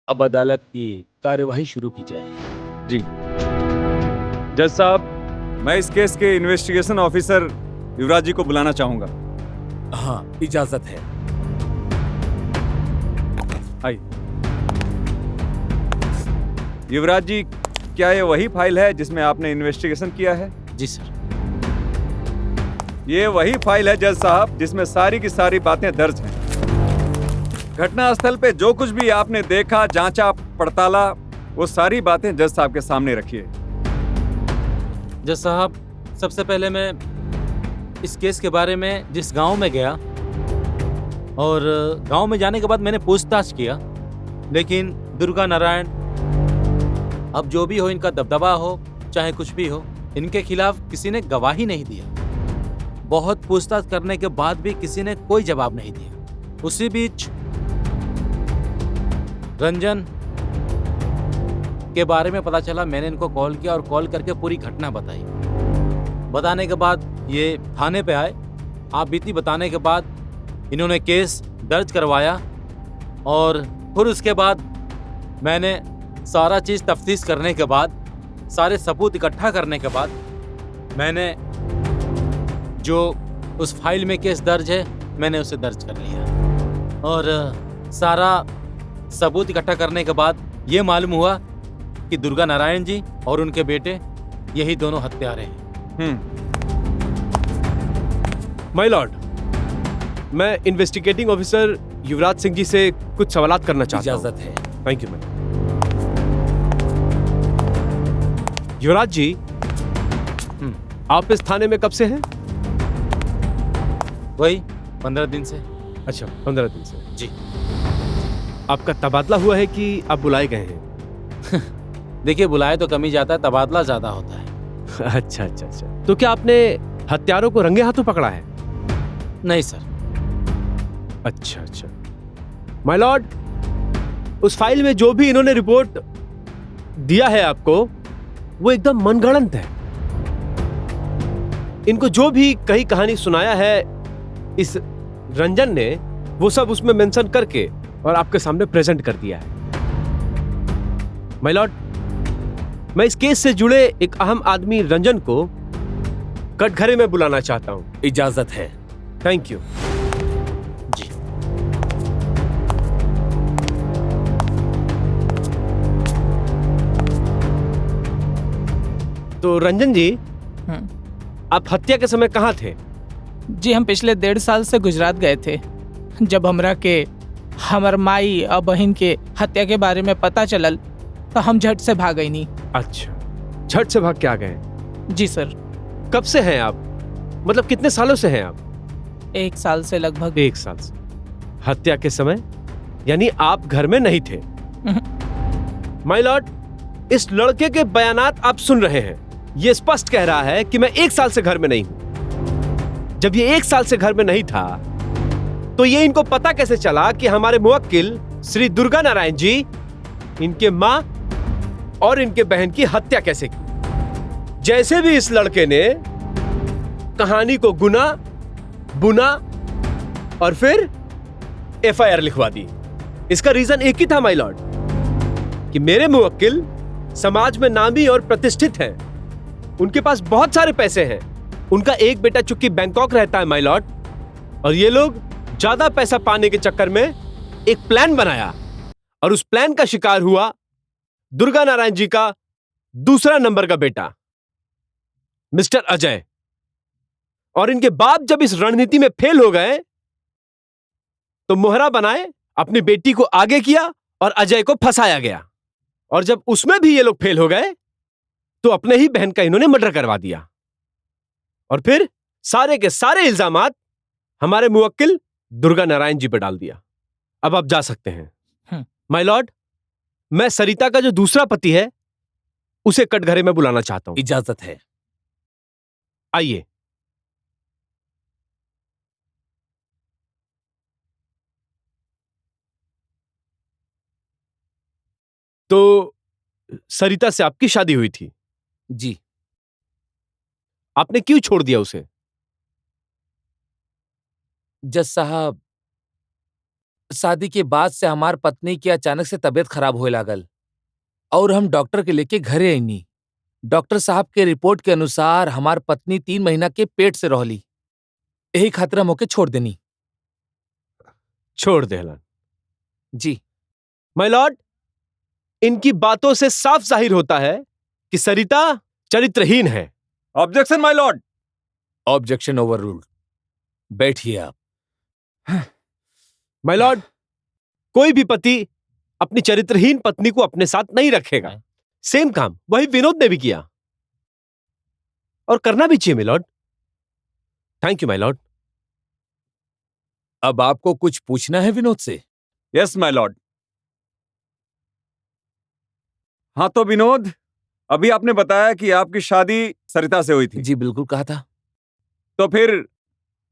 अब अदालत की कार्यवाही शुरू की जाए। जी जज साहब, मैं इस केस के इन्वेस्टिगेशन ऑफिसर युवराज जी को बुलाना चाहूंगा। हाँ, इजाजत है। आइए। युवराज जी, क्या ये वही फाइल है जिसमें आपने इन्वेस्टिगेशन किया है? जी सर। ये वही फाइल है जज साहब जिसमें सारी की सारी बातें दर्ज हैं। घटना स्थल पे जो कुछ भी आपने देखा, जांचा, पड़ताला, वो सारी बातें जज साहब के सामने रखिए। जज साहब, सबसे पहले मैं इस केस के बारे में जिस गांव में गया और गांव में जाने के बाद मैंने पूछताछ किया, लेकिन दुर्गा नारायण, अब जो भी हो, इनका दबदबा हो चाहे कुछ भी हो, इनके खिलाफ किसी ने गवाही नहीं दिया। बहुत पूछताछ करने के बाद भी किसी ने कोई जवाब नहीं दिया। उसी बीच रंजन के बारे में पता चला। मैंने इनको कॉल किया और कॉल करके पूरी घटना बताई। बताने के बाद ये थाने पे आए। आप बीती बताने के बाद इन्होंने केस दर्ज करवाया और फिर उसके बाद मैंने सारा चीज़ तफ्तीश करने के बाद, सारे सबूत इकट्ठा करने के बाद, मैंने जो उस फाइल में केस दर्ज है मैंने उसे दर्ज कर लिया। और सारा सबूत इकट्ठा करने के बाद ये मालूम हुआ कि दुर्गा नारायण जी और उनके बेटे यही दोनों हत्यारे हैं। माय लॉर्ड, मैं इन्वेस्टिगेटिंग ऑफिसर युवराज सिंह जी से कुछ सवालात करना चाहता हूं। इजाजत है। Thank you ma'am. युवराज जी, आप इस थाने में कब से हैं? वही 15 दिन से। अच्छा, 15 दिन से। जी। आपका तबादला हुआ है कि आप बुलाए गए हैं? देखिए, बुलाए तो कम ही जाता है, तबादला ज्यादा होता है। अच्छा अच्छा अच्छा। तो क्या आपने हत्यारों को रंगे हाथों पकड़ा है? नहीं सर। अच्छा अच्छा। माय लॉर्ड, उस फाइल में जो भी इन्होंने रिपोर्ट दिया है आपको, वो एकदम मनगढ़ंत है। इनको जो भी कही कहानी सुनाया है इस रंजन ने, वो सब उसमें मेंशन करके और आपके सामने प्रेजेंट कर दिया है। माय लॉर्ड, मैं इस केस से जुड़े एक अहम आदमी रंजन को कटघरे में बुलाना चाहता हूं। इजाजत है। Thank you. जी। तो रंजन जी, आप हत्या के समय कहाँ थे? जी, हम पिछले 1.5 साल से गुजरात गए थे। जब हमरा के हमर माई और बहन के हत्या के बारे में पता चलल तो हम झट से भाग गई। नहीं। अच्छा, झट से भाग के आ गए? जी सर। कब से हैं आप? मतलब कितने सालों से हैं आप? 1 साल से लगभग। 1 साल से। हत्या के समय यानी आप घर में नहीं थे? माय लॉर्ड, इस लड़के के बयानात आप सुन रहे हैं। ये स्पष्ट कह रहा है कि मैं 1 साल से घर में नहीं हूं। जब ये 1 साल से घर में नहीं था तो ये इनको पता कैसे चला कि हमारे मुवक्किल श्री दुर्गा नारायण जी इनके मां और इनके बहन की हत्या कैसे की? जैसे भी इस लड़के ने कहानी को गुना बुना और फिर एफआईआर लिखवा दी। इसका रीजन एक ही था माय लॉर्ड, कि मेरे मुवक्किल समाज में नामी और प्रतिष्ठित हैं। उनके पास बहुत सारे पैसे हैं। उनका एक बेटा चुप्पी बैंकॉक रहता है माय लॉर्ड, और ये लोग ज्यादा पैसा पाने के चक्कर में एक प्लान बनाया और उस प्लान का शिकार हुआ दुर्गा नारायण जी का दूसरा नंबर का बेटा मिस्टर अजय। और इनके बाप जब इस रणनीति में फेल हो गए तो मोहरा बनाए अपनी बेटी को आगे किया और अजय को फंसाया गया। और जब उसमें भी ये लोग फेल हो गए तो अपने ही बहन का इन्होंने मर्डर करवा दिया। और फिर सारे के सारे इल्जामात हमारे मुवक्किल दुर्गा नारायण जी पर डाल दिया। अब आप जा सकते हैं। माय लॉर्ड, मैं सरिता का जो दूसरा पति है उसे कटघरे में बुलाना चाहता हूं। इजाजत है। आइए। तो सरिता से आपकी शादी हुई थी? जी। आपने क्यों छोड़ दिया उसे? जज साहब, शादी के बाद से हमार पत्नी की अचानक से तबीयत खराब होए लागल और हम डॉक्टर के लेके घरे आईनी। डॉक्टर साहब के रिपोर्ट के अनुसार हमार पत्नी 3 महीना के पेट से रहली। यही खातिर हम ओके छोड़ देनी। छोड़ देहलन? जी। माय लॉर्ड, इनकी बातों से साफ जाहिर होता है कि सरिता चरित्रहीन है। ऑब्जेक्शन माय लॉर्ड। Objection overruled. बैठिए आप। माय लॉर्ड, कोई भी पति अपनी चरित्रहीन पत्नी को अपने साथ नहीं रखेगा। सेम काम वही विनोद ने भी किया और करना भी चाहिए my lord. Thank you my lord. अब आपको कुछ पूछना है विनोद से? Yes my lord. हाँ तो विनोद, अभी आपने बताया कि आपकी शादी सरिता से हुई थी। जी बिल्कुल कहा था। तो फिर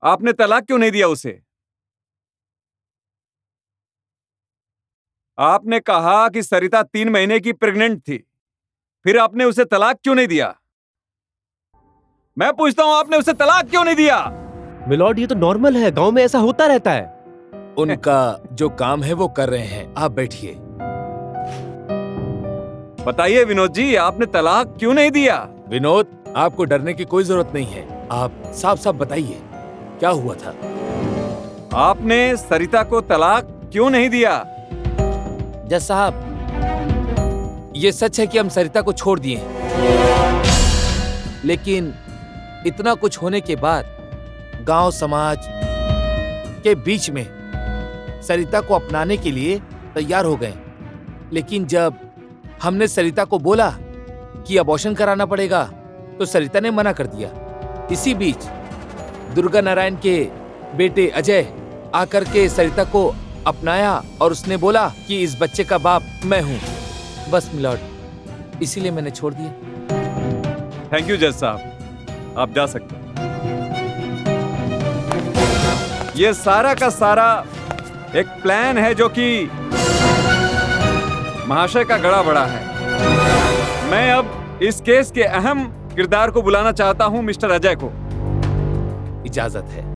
आपने तलाक क्यों नहीं दिया उसे? आपने कहा कि सरिता 3 महीने की प्रेग्नेंट थी, फिर आपने उसे तलाक क्यों नहीं दिया? मैं पूछता हूं, आपने उसे तलाक क्यों नहीं दिया? मिलॉर्ड, ये तो नॉर्मल है, गांव में ऐसा होता रहता है। उनका जो काम है वो कर रहे हैं, आप बैठिए। बताइए विनोद जी, आपने तलाक क्यों नहीं दिया? विनोद, आपको डरने की कोई जरूरत नहीं है। आप साफ साफ बताइए क्या हुआ था। आपने सरिता को तलाक क्यों नहीं दिया? जज साहब, ये सच है कि हम सरिता को छोड़ दिए, लेकिन इतना कुछ होने के बाद गांव समाज के बीच में सरिता को अपनाने के लिए तैयार हो गए। लेकिन जब हमने सरिता को बोला कि अबॉर्शन कराना पड़ेगा तो सरिता ने मना कर दिया। इसी बीच दुर्गा नारायण के बेटे अजय आकर के सरिता को अपनाया और उसने बोला कि इस बच्चे का बाप मैं हूं। बस मिलॉर्ड, इसीलिए मैंने छोड़ दिया। थैंक यू जज साहब, आप जा सकते हैं। ये सारा का सारा एक प्लान है जो कि महाशय का गड़ा बड़ा है। मैं अब इस केस के अहम किरदार को बुलाना चाहता हूं, मिस्टर अजय को। इजाजत है।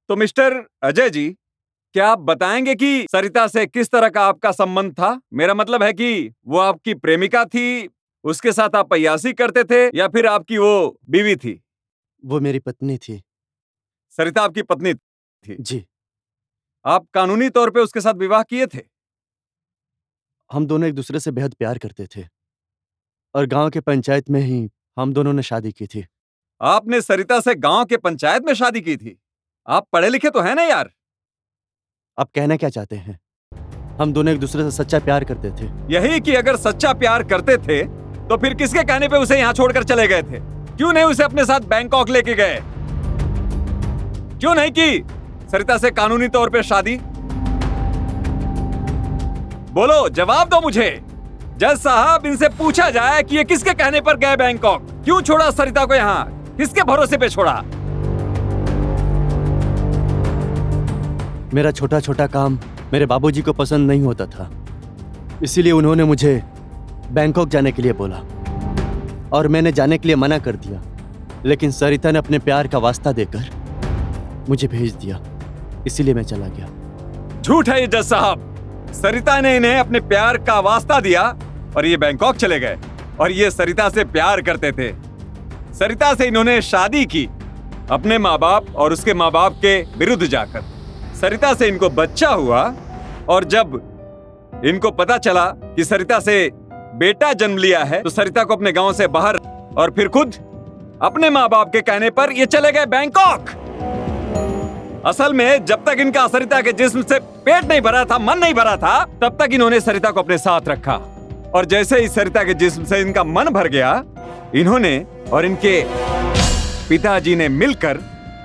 तो मिस्टर अजय जी, क्या आप बताएंगे कि सरिता से किस तरह का आपका संबंध था? मेरा मतलब है कि वो आपकी प्रेमिका थी, उसके साथ आप अय्यासी करते थे, या फिर आपकी वो बीवी थी? वो मेरी पत्नी थी। सरिता आपकी पत्नी थी? जी। आप कानूनी तौर पे उसके साथ विवाह किए थे? हम दोनों एक दूसरे से बेहद प्यार करते थे और गांव के पंचायत में ही हम दोनों ने शादी की थी। आपने सरिता से गांव के पंचायत में शादी की थी? आप पढ़े लिखे तो हैं ना यार? आप कहना क्या चाहते हैं? हम दोनों एक दूसरे से सच्चा प्यार करते थे। यही कि अगर सच्चा प्यार करते थे तो फिर किसके कहने पे उसे यहाँ छोड़कर चले गए थे? क्यों नहीं उसे अपने साथ बैंकॉक लेके गए? क्यों नहीं की सरिता से कानूनी तौर पे शादी? बोलो, जवाब दो मुझे। जज साहब, इनसे पूछा जाए कि ये किसके कहने पर गए बैंकॉक? क्यों छोड़ा सरिता को यहाँ? किसके भरोसे पे छोड़ा? मेरा छोटा छोटा काम मेरे बाबूजी को पसंद नहीं होता था, इसीलिए उन्होंने मुझे बैंकॉक जाने के लिए बोला और मैंने जाने के लिए मना कर दिया। लेकिन सरिता ने अपने प्यार का वास्ता देकर मुझे भेज दिया, इसीलिए मैं चला गया। झूठ है ये जज साहब। सरिता ने इन्हें अपने प्यार का वास्ता दिया और ये बैंकॉक चले गए, और ये सरिता से प्यार करते थे। सरिता से इन्होंने शादी की अपने माँ बाप और उसके माँ बाप के विरुद्ध जाकर। सरिता से इनको बच्चा हुआ, और जब इनको पता चला कि सरिता से बेटा जन्म लिया है तो सरिता को अपने गांव से बाहर, और फिर खुद अपने माँ बाप के कहने पर ये चले गए बैंकॉक। असल में जब तक इनका सरिता के जिस्म से पेट नहीं भरा था, मन नहीं भरा था, तब तक इन्होंने सरिता को अपने साथ रखा। और जैसे ही सरिता के जिस्म से इनका मन भर गया, इन्होंने और इनके पिताजी ने मिलकर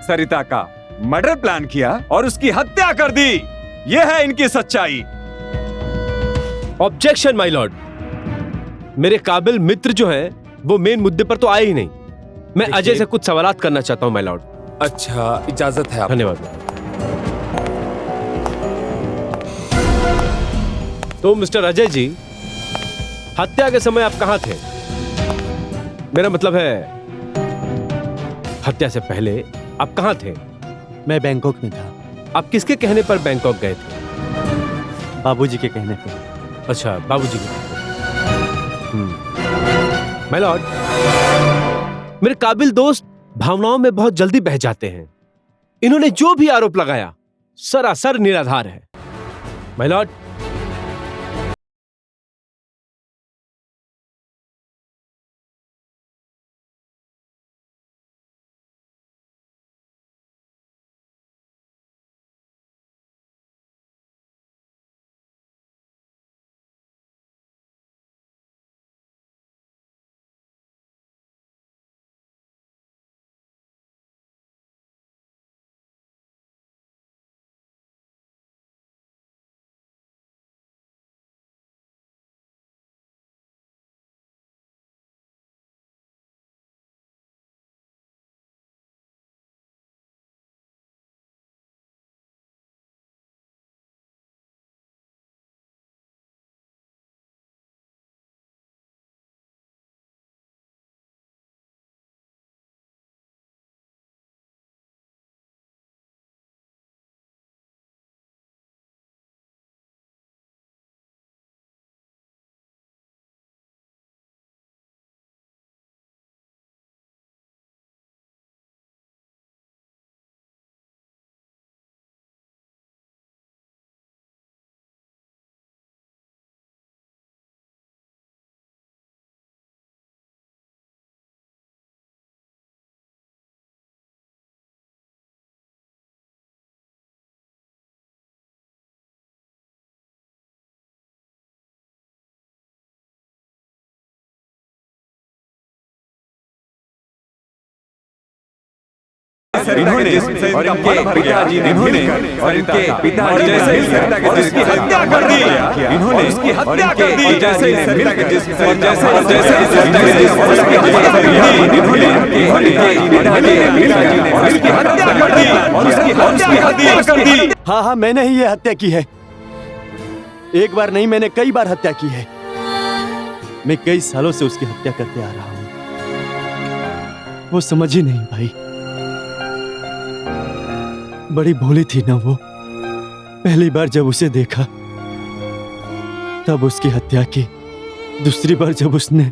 सरिता का मर्डर प्लान किया और उसकी हत्या कर दी। यह है इनकी सच्चाई। ऑब्जेक्शन माय लॉर्ड। मेरे काबिल मित्र जो हैं, वो मेन मुद्दे पर तो आए ही नहीं। मैं अजय से कुछ सवालात करना चाहता हूं माय लॉर्ड। अच्छा, इजाजत है आप। धन्यवाद। तो मिस्टर अजय जी, हत्या के समय आप कहां थे? मेरा मतलब है हत्या से पहले आप कहां थे? मैं बैंकॉक में था। आप किसके कहने पर बैंकॉक गए थे? बाबूजी के कहने पर। अच्छा, बाबूजी के। माय लॉर्ड, मेरे काबिल दोस्त भावनाओं में बहुत जल्दी बह जाते हैं। इन्होंने जो भी आरोप लगाया सरासर निराधार है। माय लॉर्ड, इन्होंने और इनके पिताजी ने मिलकर और इनके पिताजी जैसे ही सरिता के जिसकी हत्या कर दी, इन्होंने उसकी हत्या कर दी, जैसे ही सरिता के जिसकी और जैसे सरिता के जिसकी हत्या कर दी, इन्होंने और इनके पिताजी ने मिलकर और उसकी हत्या कर दी और उसकी हत्या कर दी। हाँ हाँ, मैंने ही ये हत्या की है। एक बार नहीं, मैंने कई बार हत्या की है। मैं कई सालों से उसकी हत्या करते आ रहा हूं। वो समझ ही नहीं भाई। बड़ी भोली थी ना वो। पहली बार जब उसे देखा तब उसकी हत्या की। दूसरी बार जब उसने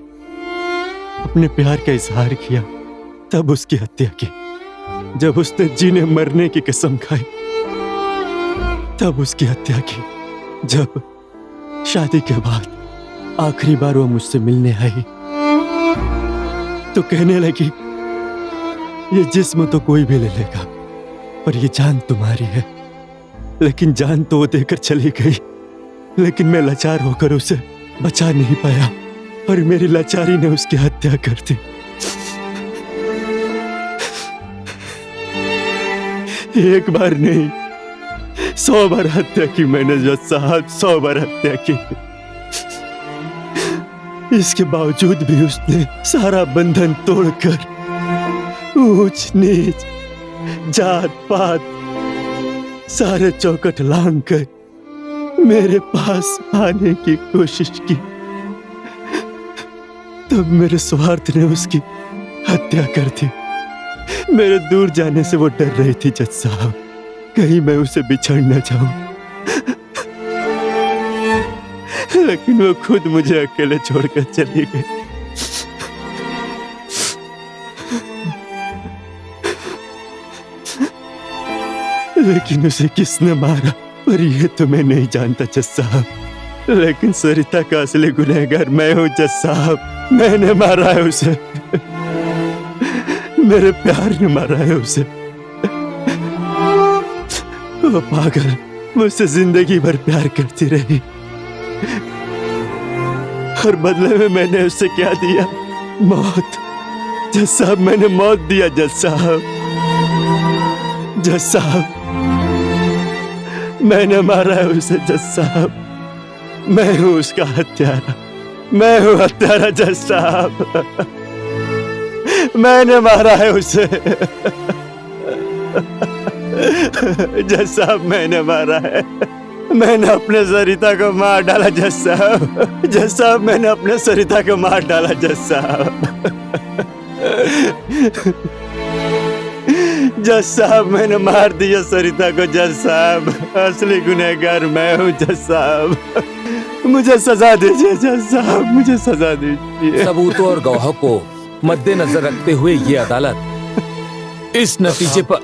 अपने प्यार का इजहार किया तब उसकी हत्या की। जब उसने जीने मरने की कसम खाई तब उसकी हत्या की। जब शादी के बाद आखिरी बार वो मुझसे मिलने आई तो कहने लगी, ये जिस्म तो कोई भी ले लेगा पर ये जान तुम्हारी है। लेकिन जान तो वो देकर चली गई, लेकिन मैं लाचार होकर उसे बचा नहीं पाया और मेरी लाचारी ने उसकी हत्या कर दी। एक बार नहीं, 100 बार हत्या की मैंने जज साहब, 100 बार हत्या की। इसके बावजूद भी उसने सारा बंधन तोड़कर ऊंच नीच जात पात सारे चौकट लांग कर मेरे पास आने की कोशिश की। तब मेरे स्वार्थ ने उसकी हत्या कर दी। मेरे दूर जाने से वो डर रही थी जज साहब, कहीं मैं उसे बिछड़ न जाऊं। लेकिन वो खुद मुझे अकेले छोड़कर चली गई। लेकिन उसे किसने मारा पर ये तो मैं नहीं जानता जज साहब। लेकिन सरिता का असली गुनहगार मैं हूं जज साहब। मैंने मारा है उसे। मेरे प्यार ने मारा है उसे। वो पागल मुझसे जिंदगी भर प्यार करती रही और बदले में मैंने उससे क्या दिया? मौत। जज साहब, मैंने मौत दिया जज साहब। जज साहब, मैंने मारा है उसे जज साहब। मैं हूं उसका हत्यारा। मैं हूं हत्यारा जज साहब। मैंने मारा है उसे। जज साहब, मैंने मारा है। मैंने अपने सरिता को मार डाला जज साहब। जज साहब, मैंने अपने सरिता को मार डाला जज साहब। जज साहब, मैंने मार दिया सरिता को जज साहब। असली गुनहगार मैं हूँ जज साहब। मुझे सजा दीजिए जज साहब, मुझे सजा दीजिए। सबूतों और गवाहों को मद्देनजर रखते हुए ये अदालत इस नतीजे पर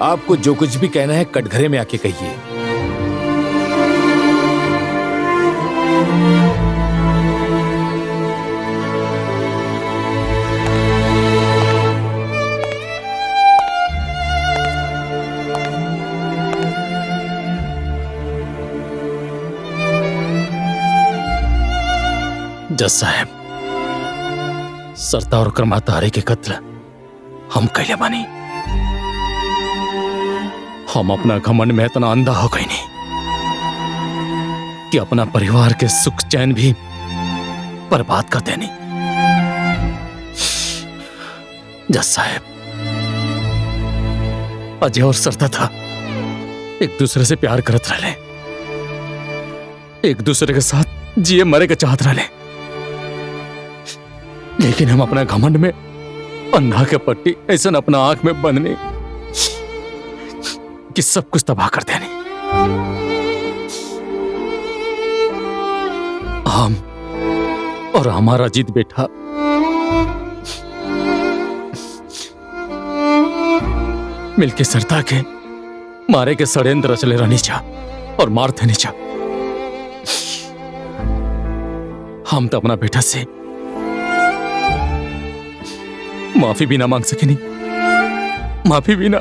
आपको जो कुछ भी कहना है कटघरे में आके कहिए। जज साहब, सरता और कर्मातारे के कत्ल हम कैले बानी। हम अपना घमंड में इतना अंधा हो गए नहीं कि अपना परिवार के सुख चैन भी बर्बाद कर देनी। जज साहब, अजय और सरता था एक दूसरे से प्यार करत रहे, एक दूसरे के साथ जिए मरे के चाहत रहे। लेकिन हम अपना घमंड में अंधा के पट्टी ऐसा अपना आंख में बंधने कि सब कुछ तबाह कर देने। हम और हमारा जीत बेटा मिलके सरता के मारे के षड्यंत्र रचले रहनी चा और मार देनी चा। हम तो अपना बेटा से माफी भी ना मांग सके, नहीं माफी भी ना।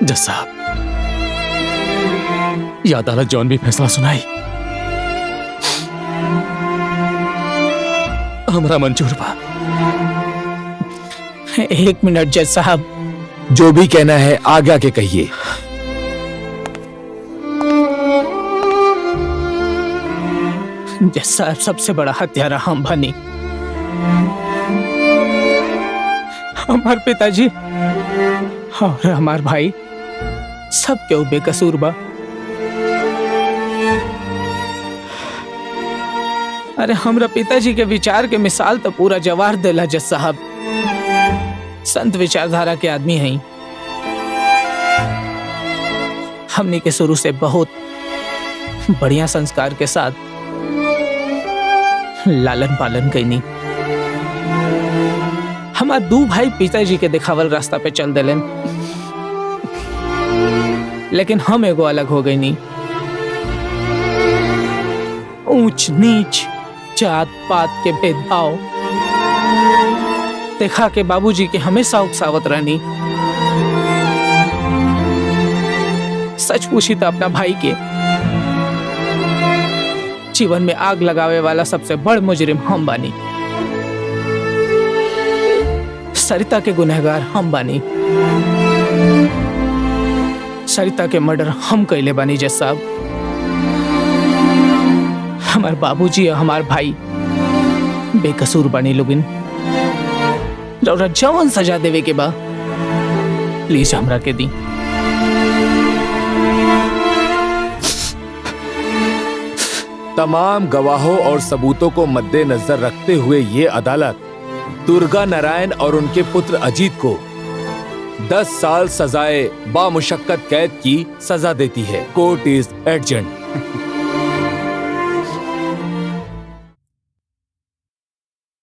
जज साहब, ये अदालत जौन भी फैसला सुनाई हमरा मंजूर बा। 1 मिनट जज साहब। जो भी कहना है आगे आके कहिए। जज साहब, सबसे बड़ा हत्यारा हम बनी। हमार पिताजी और हमार भाई सब क्यों बेकसूर बा। अरे हमरा पिताजी के विचार के मिसाल तो पूरा जवार देला जज साहब। संत विचारधारा के आदमी हैं। हमने के शुरू से बहुत बढ़िया संस्कार के साथ लालन पालन कैनी। हमार 2 भाई पिताजी के दिखावल रास्ता पे चल देलन, लेकिन हम एगो अलग हो गई नी। ऊंच नीच, जात पात के भेदभाव देखा के बाबूजी के हमेशा उकसावत रहनी। सच पूछी तो अपना भाई के जीवन में आग लगावे वाला सबसे बड़ मुजरिम हम बानी। सरिता के गुनहगार हम बानी। सरिता के मर्डर हम कैले बानी जज साहब। हमार बाबूजी और हमार भाई बेकसूर बानी लोगिन। रौरा जवन सजा देवे के बा प्लीज हमरा के दी। तमाम गवाहों और सबूतों को मद्देनजर रखते हुए ये अदालत दुर्गा नारायण और उनके पुत्र अजीत को 10 साल सजाए बामुशक्कत कैद की सजा देती है। Court is adjourned.